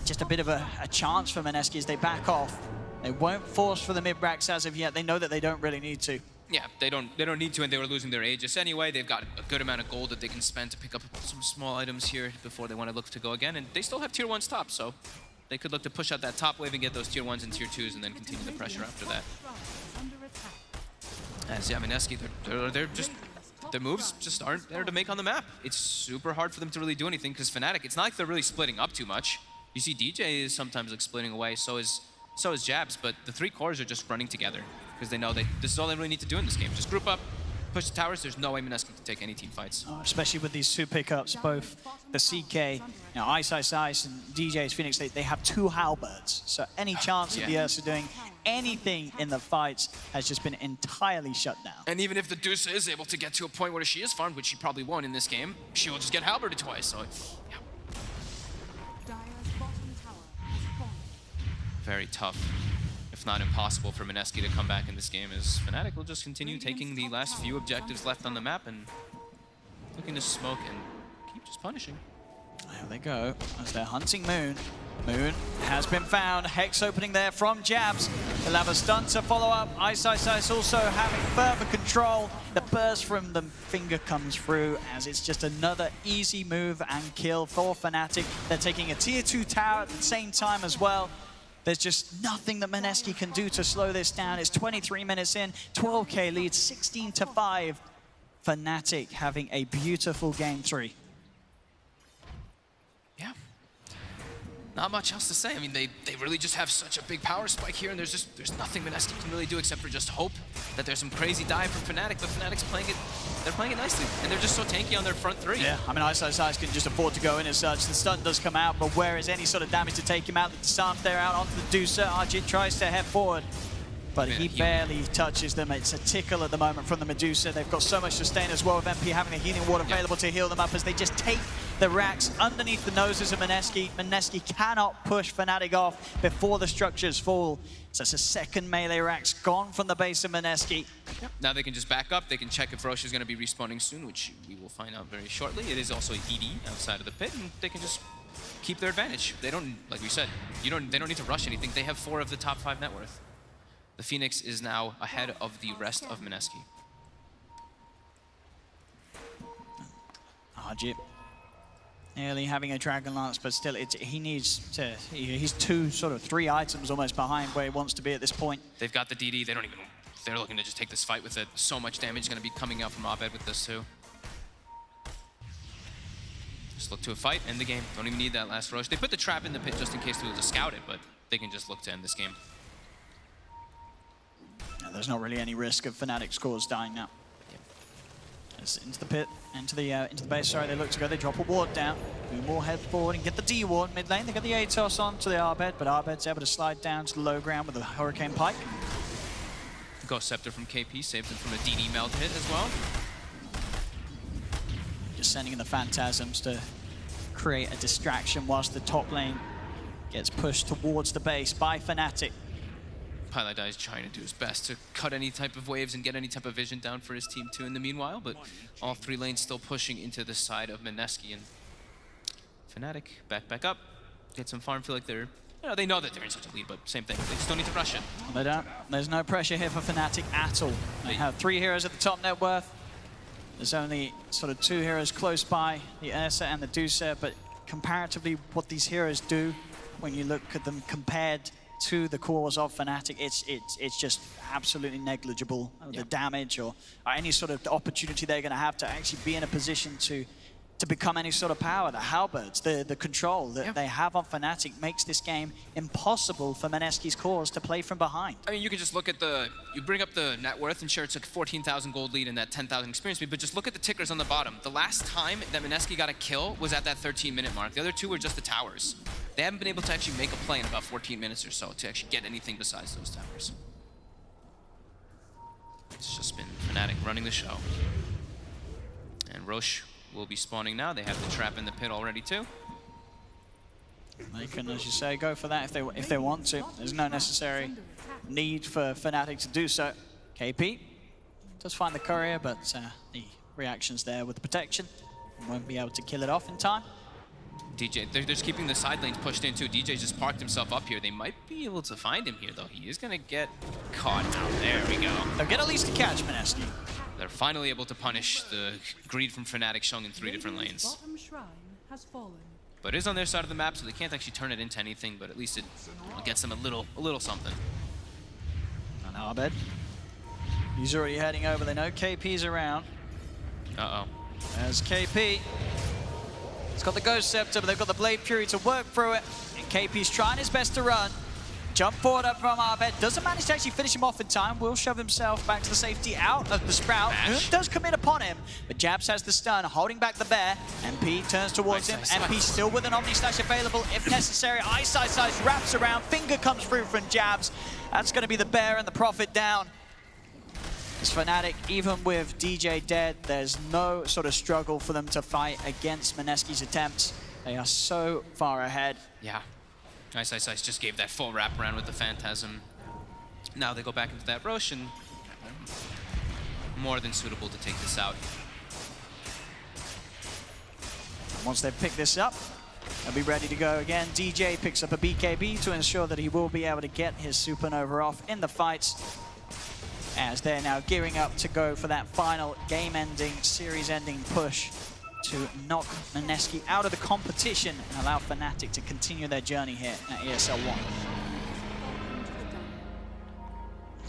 just a bit of a chance for Mineski as they back off. They won't force for the mid-racks as of yet. They know that they don't really need to. Yeah, they don't need to, and they were losing their Aegis anyway. They've got a good amount of gold that they can spend to pick up some small items here before they want to look to go again. And they still have tier 1s top, so they could look to push out that top wave and get those tier 1s and tier 2s and then continue the pressure after that. As Mineski, they're just, their moves just aren't there to make on the map. It's super hard for them to really do anything because Fnatic, it's not like they're really splitting up too much. You see DJ is sometimes like splitting away, so is Jabs, but the 3 cores are just running together because they know this is all they really need to do in this game. Just group up, push the towers. There's no way Mineski can take any team fights. Especially with these 2 pickups, both the CK, Ice and DJ's Phoenix, they have 2 halberds. So any chance of the Ursa doing anything in the fights has just been entirely shut down. And even if the Dusa is able to get to a point where she is farmed, which she probably won't in this game, she will just get halberded twice. So, yeah. Dire's bottom tower has fallen. Very tough, if not impossible, for Mineski to come back in this game, as Fnatic will just continue taking the last few objectives left on the map and looking to smoke and keep just punishing. There they go, as they're hunting Moon. Moon has been found. Hex opening there from Jabs. They'll have a stun to follow up. Ice also having further control. The burst from the finger comes through as it's just another easy move and kill for Fnatic. They're taking a tier 2 tower at the same time as well. There's just nothing that Mineski can do to slow this down. It's 23 minutes in, 12k lead, 16-5. Fnatic having a beautiful game 3. Yeah. Not much else to say. I mean, they really just have such a big power spike here, and there's nothing Mineski can really do except for just hope that there's some crazy dive from Fnatic, but Fnatic's playing it, they're playing it nicely, and they're just so tanky on their front 3. Yeah, I mean, Ice can just afford to go in as such. The stun does come out, but where is any sort of damage to take him out? The disarm there out onto the Deucer. Arjit tries to head forward, but he barely touches them. It's a tickle at the moment from the Medusa. They've got so much sustain as well, with MP having the healing ward available to heal them up as they just take the racks underneath the noses of Mineski. Mineski cannot push Fnatic off before the structures fall. So it's a second melee racks gone from the base of Mineski. Yep. Now they can just back up. They can check if Roche is going to be respawning soon, which we will find out very shortly. It is also ED outside of the pit, and they can just keep their advantage. They don't, like we said, they don't need to rush anything. They have 4 of the top 5 net worth. The Phoenix is now ahead of the rest of Mineski. Arjit nearly having a Dragon Lance, but still he needs to, he's 3 items almost behind where he wants to be at this point. They've got the DD, they're looking to just take this fight with it. So much damage is going to be coming out from Abed with this too. Just look to a fight, end the game. Don't even need that last rush. They put the trap in the pit just in case they were to scout it, but they can just look to end this game. There's not really any risk of Fnatic scores dying now. It's into the pit, into the base. Sorry, they look to go. They drop a ward down. Move more head forward and get the D ward mid lane. They get the Atos on to the Arbed, but Arbed's able to slide down to the low ground with a Hurricane Pike. Ghost Scepter from KP saves them from a DD meld hit as well. Just sending in the Phantasms to create a distraction whilst the top lane gets pushed towards the base by Fnatic. Pilot is trying to do his best to cut any type of waves and get any type of vision down for his team too in the meanwhile, but all 3 lanes still pushing into the side of Mineski, and Fnatic back up, get some farm. Feel like they're, they know that they're in such a lead, but same thing, they just don't need to rush it. They don't. There's no pressure here for Fnatic at all. They have 3 heroes at the top net worth. There's only sort of 2 heroes close by, the Ursa and the Deucer, but comparatively what these heroes do, when you look at them compared to the cores of Fnatic, it's just absolutely negligible. The damage or any sort of opportunity they're going to have to actually be in a position to become any sort of power. The halberds, the control that they have on Fnatic makes this game impossible for Mineski's cores to play from behind. I mean, you can just look at you bring up the net worth, and sure, it's a 14,000 gold lead and that 10,000 experience speed, but just look at the tickers on the bottom. The last time that Mineski got a kill was at that 13-minute mark. The other 2 were just the towers. They haven't been able to actually make a play in about 14 minutes or so to actually get anything besides those towers. It's just been Fnatic running the show. And Roche will be spawning now. They have the trap in the pit already too. They can, as you say, go for that if they want to. There's no necessary need for Fnatic to do so. KP does find the courier, but the reaction's there with the protection. Won't be able to kill it off in time. DJ, they're just keeping the side lanes pushed in too. DJ just parked himself up here. They might be able to find him here though. He is gonna get caught out. There we go. They'll get at least a catch, Mineski. They're finally able to punish the greed from Fnatic shown in 3 different lanes. Bottom shrine has fallen. But it is on their side of the map, so they can't actually turn it into anything, but at least it gets them a little something. And Arbed, he's already heading over. They know KP's around. Uh-oh. There's KP. He's got the Ghost Scepter, but they've got the Blade Fury to work through it. And KP's trying his best to run. Jump forward up from Arbed. Doesn't manage to actually finish him off in time. Will shove himself back to the safety out of the Sprout. Moon does commit upon him, but Jabs has the stun, holding back the bear. MP turns towards him. MP still with an Omni Slash available if necessary. Ice wraps around. Finger comes through from Jabs. That's going to be the bear and the Prophet down. As Fnatic, even with DJ dead, there's no sort of struggle for them to fight against Mineski's attempts. They are so far ahead. Yeah. Ice just gave that full wraparound with the Phantasm. Now they go back into that Roche, and more than suitable to take this out. Once they've picked this up, They'll be ready to go again. DJ picks up a BKB to ensure that he will be able to get his Supernova off in the fights, as they're now gearing up to go for that final game-ending, series-ending push to knock Mineski out of the competition and allow Fnatic to continue their journey here at ESL 1.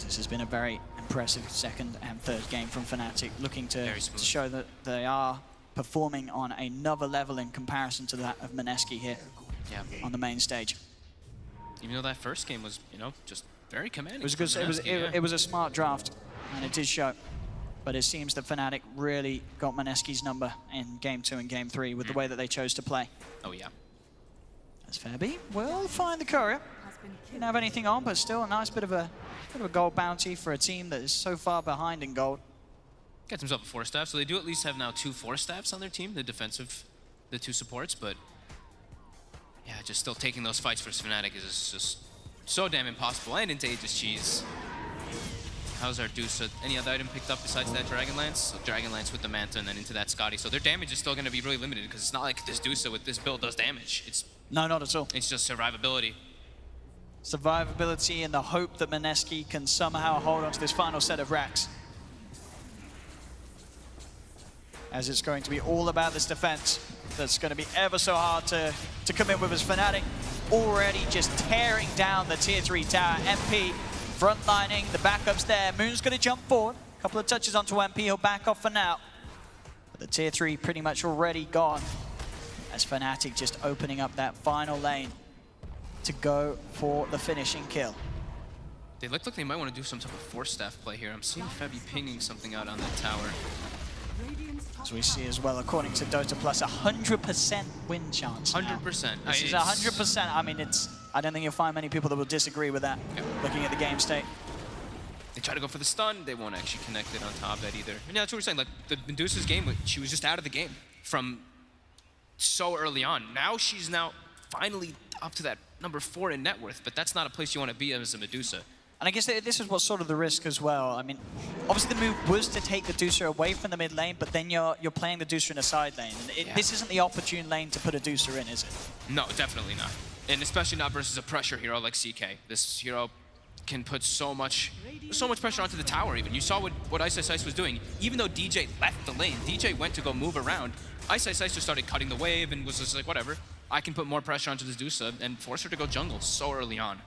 This has been a very impressive second and third game from Fnatic, looking to show that they are performing on another level in comparison to that of Mineski here on the main stage. Even though that first game was, you know, just very commanding. It was good. It was a smart draft, and it did show. But it seems that Fnatic really got Mineski's number in Game 2 and Game 3 with the way that they chose to play. Oh, yeah. As Fairby will find the courier. Didn't have anything on, but still a nice bit of a gold bounty for a team that is so far behind in gold. Gets himself a 4-staff, so they do at least have now 2 4-staffs on their team, the defensive, the 2 supports, but yeah, just still taking those fights for Fnatic is just so damn impossible. And into Aegis Cheese. How's our Dusa? Any other item picked up besides that Dragon Lance? So Dragon Lance with the Manta and then into that Scotty. So their damage is still going to be really limited because it's not like this Dusa with this build does damage. It's no, not at all. It's just survivability. Survivability and the hope that Mineski can somehow hold on to this final set of racks. As it's going to be all about this defense that's going to be ever so hard to come in with as Fnatic already just tearing down the tier 3 tower. MP frontlining, the backup's there. Moon's going to jump forward. A couple of touches onto MP, he'll back off for now. But the tier 3 pretty much already gone, as Fnatic just opening up that final lane to go for the finishing kill. They look like they might want to do some type of 4-staff play here. I'm seeing Febby pinging something out on that tower. As we see as well, according to Dota Plus, 100% win chance. 100%. This is 100%. I mean, I don't think you'll find many people that will disagree with that, looking at the game state. They try to go for the stun. They won't actually connect it on top of that either. And yeah, that's what we're saying. Like, the Medusa's game, she was just out of the game from so early on. Now she's finally up to that number 4 in net worth, but that's not a place you want to be as a Medusa. And I guess this is what's sort of the risk as well. I mean, obviously the move was to take the Dusa away from the mid lane, but then you're playing the Dusa in a side lane. This isn't the opportune lane to put a Dusa in, is it? No, definitely not. And especially not versus a pressure hero like CK. This hero can put so much pressure onto the tower even. You saw what Ice was doing. Even though DJ left the lane, DJ went to go move around. Ice just started cutting the wave and was just like, whatever. I can put more pressure onto this Dusa and force her to go jungle so early on.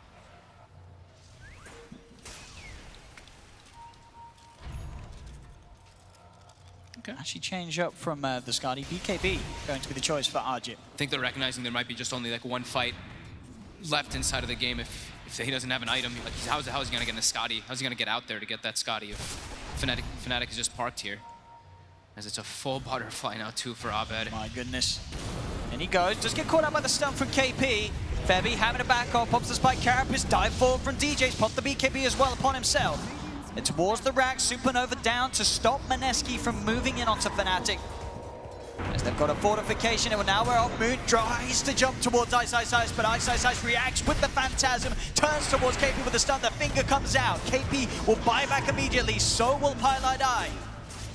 Okay. Actually change up from the Scotty. BKB going to be the choice for Arjit. I think they're recognizing there might be just only like 1 fight left inside of the game if he doesn't have an item. Like, how is he going to get a Scotty? How's he going to get out there to get that Scotty if Fnatic is just parked here? As it's a full butterfly now too for Abed. My goodness. And he goes, does get caught out by the stun from KP. Febby having to back off, pops the spike, Carapace, dive forward from DJ's, pops the BKB as well upon himself. And towards the rack, Supernova down to stop Mineski from moving in onto Fnatic. As they've got a fortification, and now we're on Moon, tries to jump towards Ice, but Ice reacts with the Phantasm, turns towards KP with the stun, the finger comes out. KP will buy back immediately, so will Pylight Eye.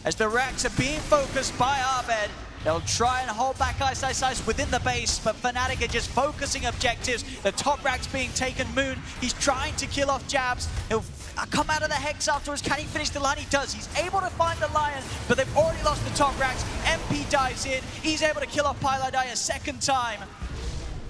As the racks are being focused by Abed, they'll try and hold back Ice within the base, but Fnatic are just focusing objectives. The top rack's being taken. Moon, he's trying to kill off Jabs. He'll come out of the Hex afterwards. Can he finish the line? He does. He's able to find the Lion, but they've already lost the top racks. MP dives in. He's able to kill off Pylight Eye a second time.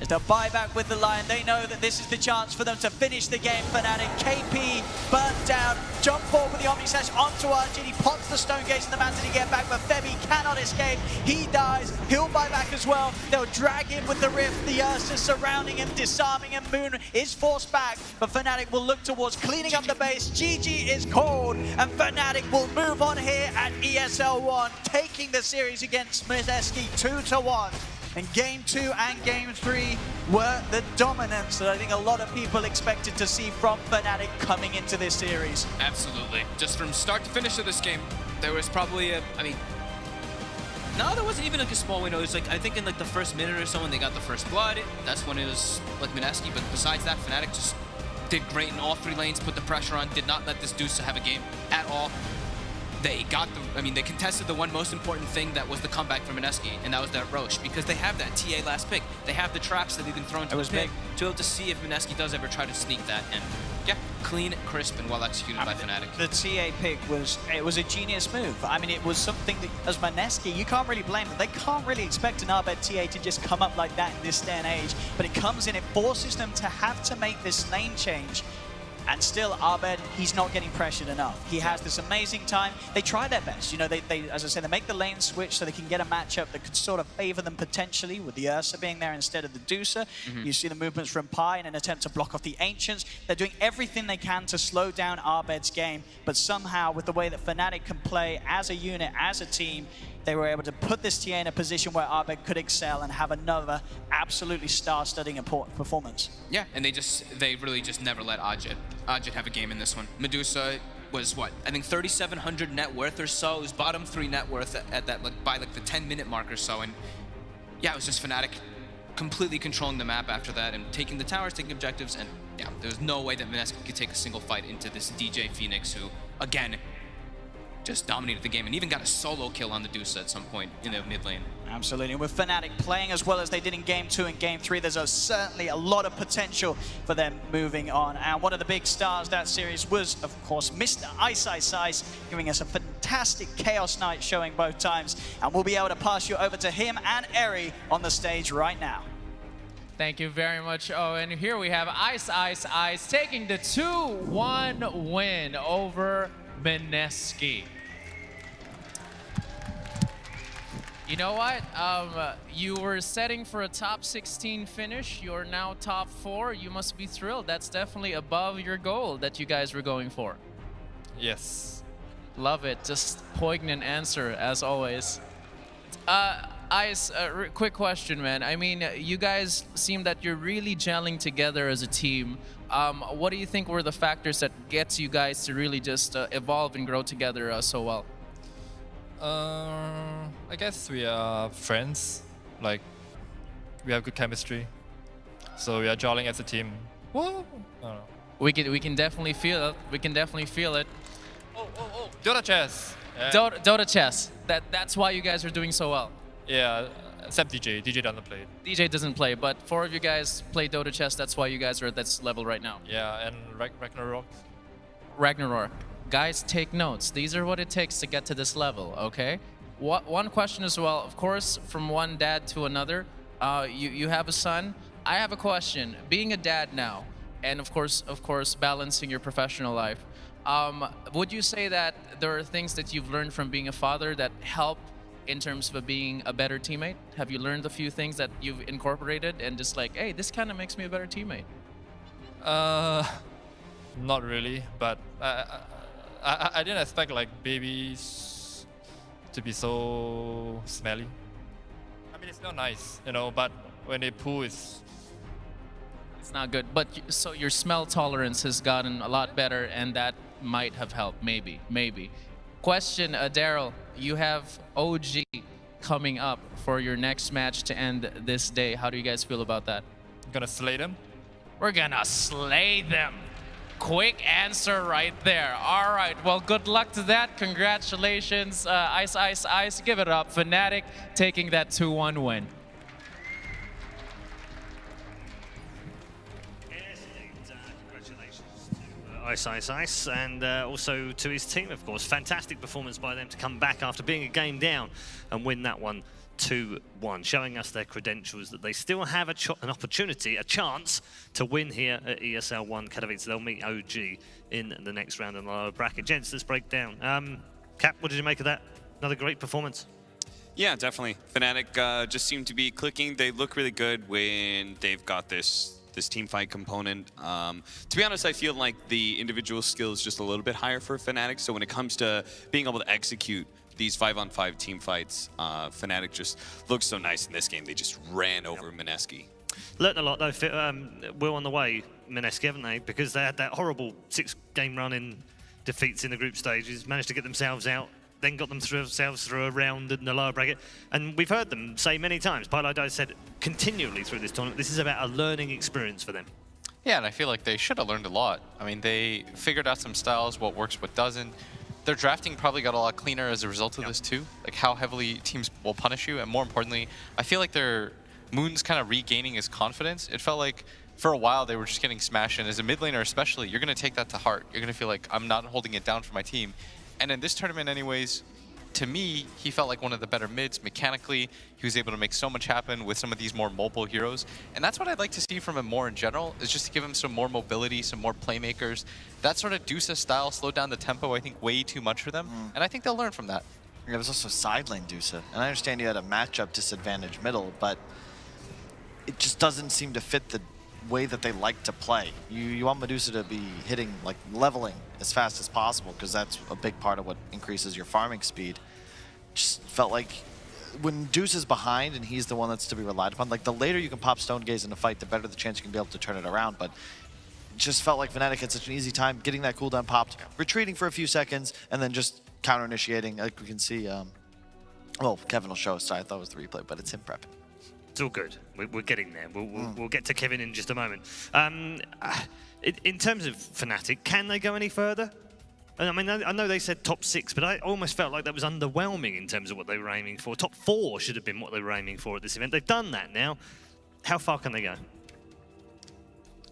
As they'll buy back with the Lion, they know that this is the chance for them to finish the game. Fnatic, KP, burnt down, jump forward with the Omni Slash onto Arjun. He pops the Stone Gates in the Manta to get back, but Febby cannot escape. He dies, he'll buy back as well. They'll drag him with the Rift, the Ursa surrounding him, disarming him. Moon is forced back, but Fnatic will look towards cleaning up the base. GG is called, and Fnatic will move on here at ESL 1, taking the series against Mineski 2-1. And Game 2 and Game 3 were the dominance that I think a lot of people expected to see from Fnatic coming into this series. Absolutely. Just from start to finish of this game, there was probably there wasn't even like a small window. It was like, I think in like the first minute or so when they got the first blood, that's when it was like Mineski. But besides that, Fnatic just did great in all 3 lanes, put the pressure on, did not let this Dusa have a game at all. they got the, I mean, they contested the one most important thing that was the comeback from Mineski, and that was that Roche, because they have that TA last pick. They have the traps that they can throw into the pick to be able to see if Mineski does ever try to sneak that. And yeah, clean, crisp, and well executed by Fnatic. The TA pick was a genius move. I mean, it was something that, as Mineski, you can't really blame them. They can't really expect an Arbed TA to just come up like that in this day and age, but it comes in, it forces them to have to make this lane change. And still, Arbed, he's not getting pressured enough. He has this amazing time. They try their best. You know, they as I said, they make the lane switch so they can get a matchup that could sort of favor them potentially, with the Ursa being there instead of the Dusa. You see the movements from Pi in an attempt to block off the Ancients. They're doing everything they can to slow down Arbed's game, but somehow, with the way that Fnatic can play as a unit, as a team, they were able to put this TA in a position where Arbed could excel and have another absolutely star-studding performance. Yeah, and they really just never let Ajit have a game in this one. Medusa was what, I think 3,700 net worth or so. It was bottom 3 net worth at that, like, by like the 10-minute mark or so. And yeah, it was just Fnatic completely controlling the map after that and taking the towers, taking objectives. And yeah, there was no way that Mineski could take a single fight into this DJ Phoenix, who again just dominated the game and even got a solo kill on the Dusa at some point in the mid lane. Absolutely. And with Fnatic playing as well as they did in Game 2 and Game 3, there's certainly a lot of potential for them moving on. And one of the big stars that series was, of course, Mr. Ice Ice Ice, giving us a fantastic Chaos Night showing both times. And we'll be able to pass you over to him and Eri on the stage right now. Thank you very much. Oh, and here we have Ice Ice Ice taking the 2-1 win over Mineski. You know what? You were setting for a top 16 finish. You're now top 4. You must be thrilled. That's definitely above your goal that you guys were going for. Yes. Love it. Just poignant answer, as always. Ice, quick question, man. I mean, you guys seem that you're really gelling together as a team. What do you think were the factors that gets you guys to really just evolve and grow together so well? I guess we are friends. Like, we have good chemistry, so we are gelling as a team. What? I don't know. We can definitely feel it. We can definitely feel it. Oh! Dota chess. Yeah. Dota chess. That's why you guys are doing so well. Yeah, except DJ. DJ doesn't play. DJ doesn't play, but 4 of you guys play Dota chess. That's why you guys are at this level right now. Yeah, and Ragnarok. Ragnarok. Guys, take notes. These are what it takes to get to this level, okay? One question as well, of course, from one dad to another. You have a son. I have a question. Being a dad now, and of course, balancing your professional life, would you say that there are things that you've learned from being a father that help in terms of being a better teammate? Have you learned a few things that you've incorporated and just like, hey, this kind of makes me a better teammate? Not really, but I didn't expect like babies to be so smelly. I mean, it's not nice, you know, but when they poo, it's not good. But so your smell tolerance has gotten a lot better, and that might have helped, maybe. Question, Daryl, you have OG coming up for your next match to end this day. How do you guys feel about that? Gonna slay them? We're gonna slay them. Quick answer right there. All right, well, good luck to that. Congratulations, Ice Ice Ice. Give it up. Fnatic taking that 2-1 win. Congratulations to Ice Ice Ice, and also to his team, of course. Fantastic performance by them to come back after being a game down and win that one 2-1, showing us their credentials, that they still have an opportunity, a chance to win here at ESL 1 Katowice. They'll meet OG in the next round in the lower bracket. Gents, let's break down. Cap, what did you make of that? Another great performance. Yeah, definitely. Fnatic just seem to be clicking. They look really good when they've got this team fight component. To be honest, I feel like the individual skill is just a little bit higher for Fnatic. So when it comes to being able to execute these 5-on-5 team fights, Fnatic just looks so nice in this game. They just ran over Mineski. Learned a lot, though. We're on the way, Mineski, haven't they? Because they had that horrible 6-game run in defeats in the group stages, managed to get themselves out, then got themselves through a round in the lower bracket. And we've heard them say many times, Pailai said continually through this tournament, this is about a learning experience for them. Yeah, and I feel like they should have learned a lot. I mean, they figured out some styles, what works, what doesn't. their drafting probably got a lot cleaner as a result of this too. Like how heavily teams will punish you, and more importantly, I feel like their Moon's kind of regaining his confidence. It felt like for a while they were just getting smashed, and as a mid laner especially, you're going to take that to heart. You're going to feel like, I'm not holding it down for my team. And in this tournament anyways, to me, he felt like one of the better mids. Mechanically, he was able to make so much happen with some of these more mobile heroes. And that's what I'd like to see from him more in general, is just to give him some more mobility, some more playmakers. That sort of Dusa style slowed down the tempo, I think, way too much for them. And I think they'll learn from that. There was also side lane Dusa. And I understand you had a matchup disadvantage middle, but it just doesn't seem to fit the way that they like to play. You want Medusa to be hitting, like leveling as fast as possible, because that's a big part of what increases your farming speed. Just felt like when Deuce is behind and he's the one that's to be relied upon, like the later you can pop Stone Gaze in a fight, the better the chance you can be able to turn it around. But it just felt like Fnatic had such an easy time getting that cooldown popped, retreating for a few seconds, and then just counter-initiating. Like we can see, well, Kevin will show us, sorry, I thought it was the replay, but it's him prepping. It's all good. We're getting there. We'll get to Kevin in just a moment. In terms of Fnatic, can they go any further? I mean, I know they said top 6, but I almost felt like that was underwhelming in terms of what they were aiming for. Top 4 should have been what they were aiming for at this event. They've done that now. How far can they go?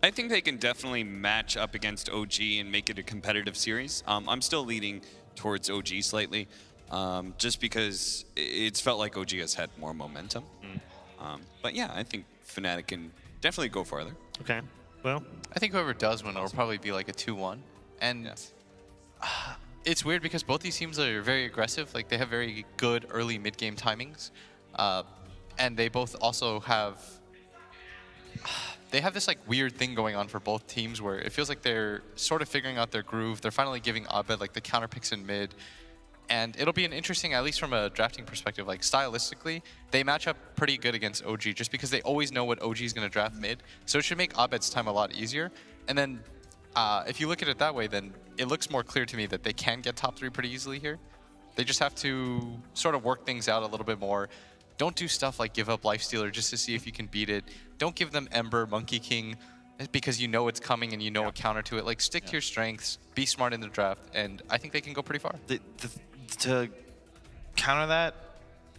I think they can definitely match up against OG and make it a competitive series. I'm still leaning towards OG slightly, just because it's felt like OG has had more momentum. But yeah, I think Fnatic can definitely go farther. Okay, well. I think whoever does win, it'll probably be like a 2-1. And yes. It's weird because both these teams are very aggressive. Like they have very good early mid-game timings. And they both also have... They have this like weird thing going on for both teams where it feels like they're sort of figuring out their groove. They're finally giving Abed like the counter picks in mid. And it'll be an interesting, at least from a drafting perspective, like stylistically, they match up pretty good against OG just because they always know what OG is going to draft mid. So it should make Abed's time a lot easier. And then if you look at it that way, then it looks more clear to me that they can get top 3 pretty easily here. They just have to sort of work things out a little bit more. Don't do stuff like give up Lifestealer just to see if you can beat it. Don't give them Ember, Monkey King, because you know it's coming and you know a counter to it. Like stick to your strengths, be smart in the draft, and I think they can go pretty far. To counter that,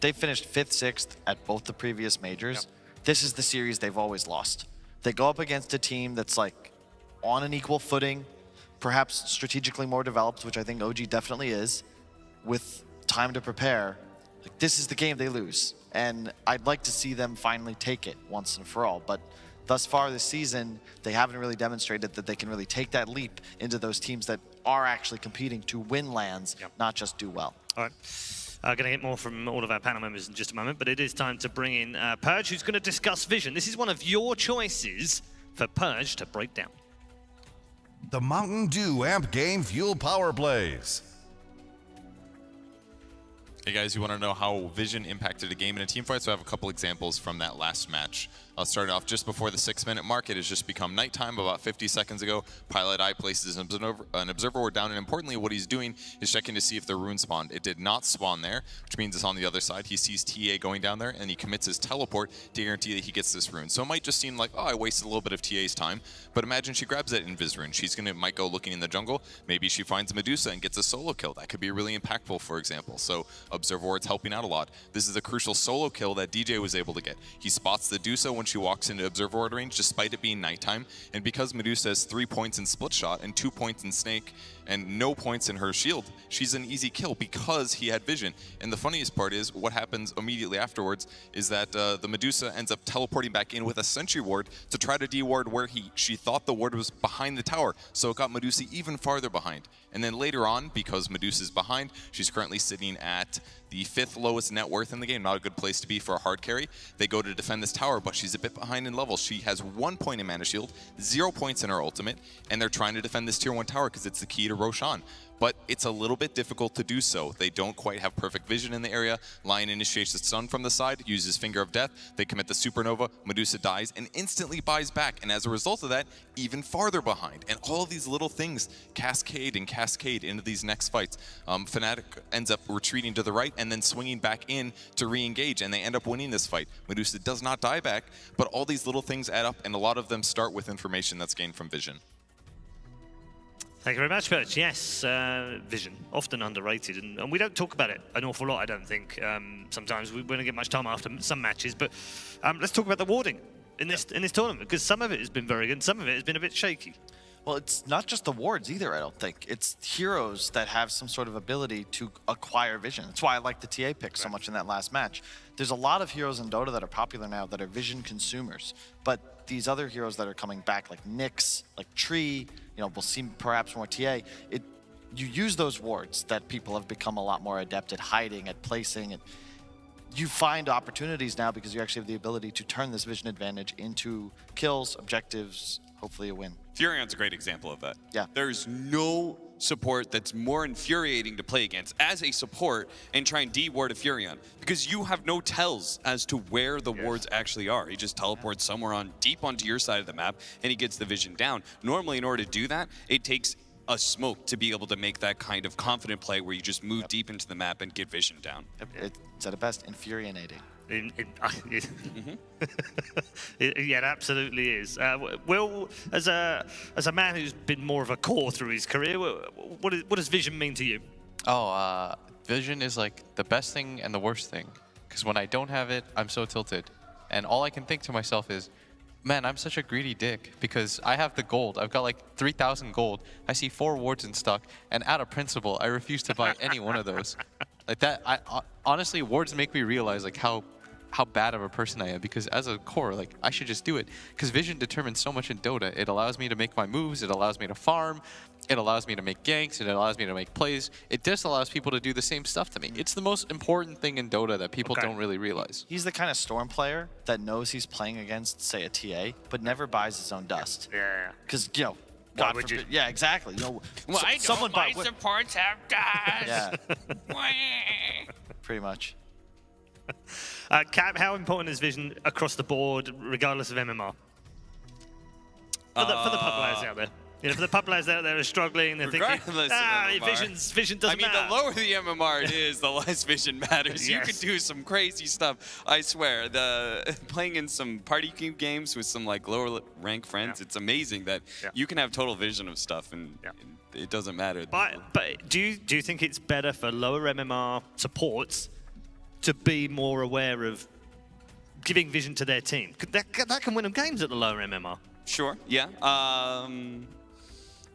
they finished 5th, 6th at both the previous majors. This is the series they've always lost. They go up against a team that's like on an equal footing, perhaps strategically more developed, which I think OG definitely is, with time to prepare. Like, this is the game they lose. And I'd like to see them finally take it once and for all. But thus far this season, they haven't really demonstrated that they can really take that leap into those teams that are actually competing to win lands, not just do well. All right. Going to get more from all of our panel members in just a moment, but it is time to bring in Purge, who's going to discuss Vision. This is one of your choices for Purge to break down. The Mountain Dew Amp Game Fuel Power Plays. Hey guys, you want to know how Vision impacted a game in a team fight? So I have a couple examples from that last match. I'll start off just before the 6-minute mark. It has just become nighttime about 50 seconds ago. Pilot Eye places an observer ward down, and importantly, what he's doing is checking to see if the rune spawned. It did not spawn there, which means it's on the other side. He sees TA going down there, and he commits his teleport to guarantee that he gets this rune. So it might just seem like, oh, I wasted a little bit of TA's time, but imagine she grabs that Invis rune. Might go looking in the jungle. Maybe she finds Medusa and gets a solo kill. That could be really impactful, for example. So observer ward's helping out a lot. This is a crucial solo kill that DJ was able to get. He spots the Dusa when she walks into observer ward range, despite it being nighttime, and because Medusa has 3 points in split shot and 2 points in snake and no points in her shield, she's an easy kill because he had vision. And the funniest part is what happens immediately afterwards is that the Medusa ends up teleporting back in with a sentry ward to try to de-ward where she thought the ward was behind the tower, so it got Medusa even farther behind. And then later on, because Medusa's behind, she's currently sitting at the 5th lowest net worth in the game. Not a good place to be for a hard carry. They go to defend this tower, but she's a bit behind in levels. She has 1 point in mana shield, 0 points in her ultimate, and they're trying to defend this tier 1 tower because it's the key to Roshan. But it's a little bit difficult to do so. They don't quite have perfect vision in the area. Lion initiates the stun from the side, uses Finger of Death. They commit the supernova. Medusa dies and instantly buys back. And as a result of that, even farther behind. And all of these little things cascade and cascade into these next fights. Fnatic ends up retreating to the right and then swinging back in to re-engage. And they end up winning this fight. Medusa does not die back, but all these little things add up. And a lot of them start with information that's gained from vision. Thank you very much, Perch. Yes, Vision, often underrated, and we don't talk about it an awful lot, I don't think. Sometimes we don't get much time after some matches, but let's talk about the warding in this tournament, because some of it has been very good, and some of it has been a bit shaky. Well, it's not just the wards either, I don't think. It's heroes that have some sort of ability to acquire vision. That's why I like the TA pick so much in that last match. There's a lot of heroes in Dota that are popular now that are vision consumers, but these other heroes that are coming back, like Nyx, like Tree, you know, we'll see perhaps more TA. You use those wards that people have become a lot more adept at hiding, at placing, and you find opportunities now because you actually have the ability to turn this vision advantage into kills, objectives, hopefully a win. Furion's a great example of that. Yeah. There's no support that's more infuriating to play against as a support and try and de-ward a Furion, because you have no tells as to where the wards actually are. He just teleports somewhere deep onto your side of the map and he gets the vision down. Normally, in order to do that, it takes a smoke to be able to make that kind of confident play where you just move deep into the map and get vision down. It's at its best, infuriating. It absolutely is. Will, as a man who's been more of a core through his career, what does vision mean to you? Oh, vision is like the best thing and the worst thing. Because when I don't have it, I'm so tilted. And all I can think to myself is, man, I'm such a greedy dick because I have the gold. I've got like 3,000 gold. I see 4 wards in stock, and out of principle, I refuse to buy any one of those. Like that, honestly, wards make me realize like how bad of a person I am, because as a core, like I should just do it. Because vision determines so much in Dota. It allows me to make my moves. It allows me to farm. It allows me to make ganks. It allows me to make plays. It just allows people to do the same stuff to me. It's the most important thing in Dota that people don't really realize. He's the kind of Storm player that knows he's playing against, say, a TA, but never buys his own dust. Yeah. Because, you know, Why would you? Yeah, exactly. You know, Why someone don't my supports have dust? Yeah. Pretty much. Cap, how important is vision across the board, regardless of MMR? For the pub players out there. You know, for the pub players out there who are struggling, they're thinking, vision doesn't matter. The lower the MMR it is, the less vision matters. You can do some crazy stuff. I swear, playing in some party cube games with some like lower rank friends, it's amazing that you can have total vision of stuff and it doesn't matter. But do you think it's better for lower MMR supports to be more aware of giving vision to their team? That can win them games at the lower MMR. Sure, yeah.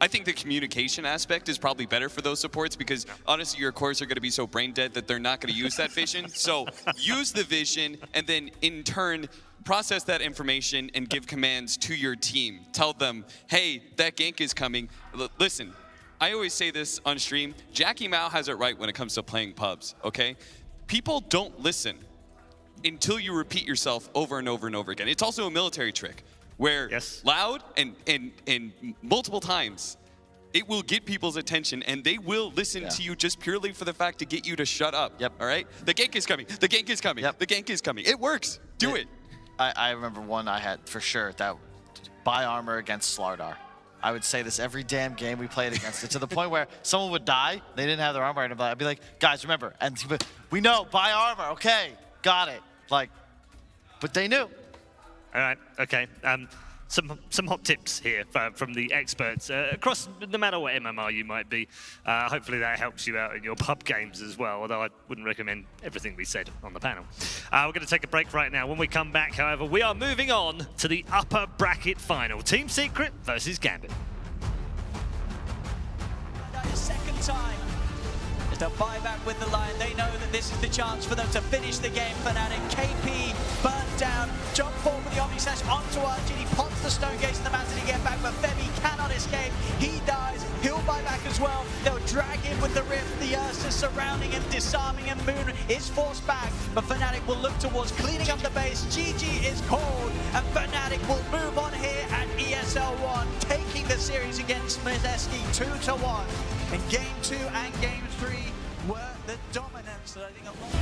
I think the communication aspect is probably better for those supports because honestly your cores are going to be so brain dead that they're not going to use that vision. So use the vision and then in turn process that information and give commands to your team. Tell them, hey, that gank is coming. Listen, I always say this on stream, Jackie Mao has it right when it comes to playing pubs, okay? People don't listen until you repeat yourself over and over and over again. It's also a military trick where loud and multiple times, it will get people's attention and they will listen to you just purely for the fact to get you to shut up. All right? The gank is coming. The gank is coming. The gank is coming. It works. Do it. I remember one I had for sure, that buy armor against Slardar. I would say this every damn game we played against it, to the point where someone would die, they didn't have their armor item, but I'd be like, guys, remember, and we know, buy armor, okay, got it. Like, but they knew. All right, okay. Some hot tips here from the experts across, no matter what MMR you might be. Hopefully that helps you out in your pub games as well, although I wouldn't recommend everything we said on the panel. We're going to take a break right now. When we come back, however, we are moving on to the upper bracket final. Team Secret versus Gambit. Second time. It's a buyback with the line. They know that this is the chance for them to finish the game. Fnatic, KP, burnt down, jump forward with the Omni Slash onto Archie. He pops the Stone Gates in the mountain to get back, but Femi cannot escape. He dies. He'll buy back as well. They'll drag him with the Rift. The Ursa surrounding and disarming him. Moon is forced back, but Fnatic will look towards cleaning up the base. GG is called, and Fnatic will move on here at ESL 1, taking the series against Mineski 2-1. And Game 2 and Game 3 were the dominance that I think a lot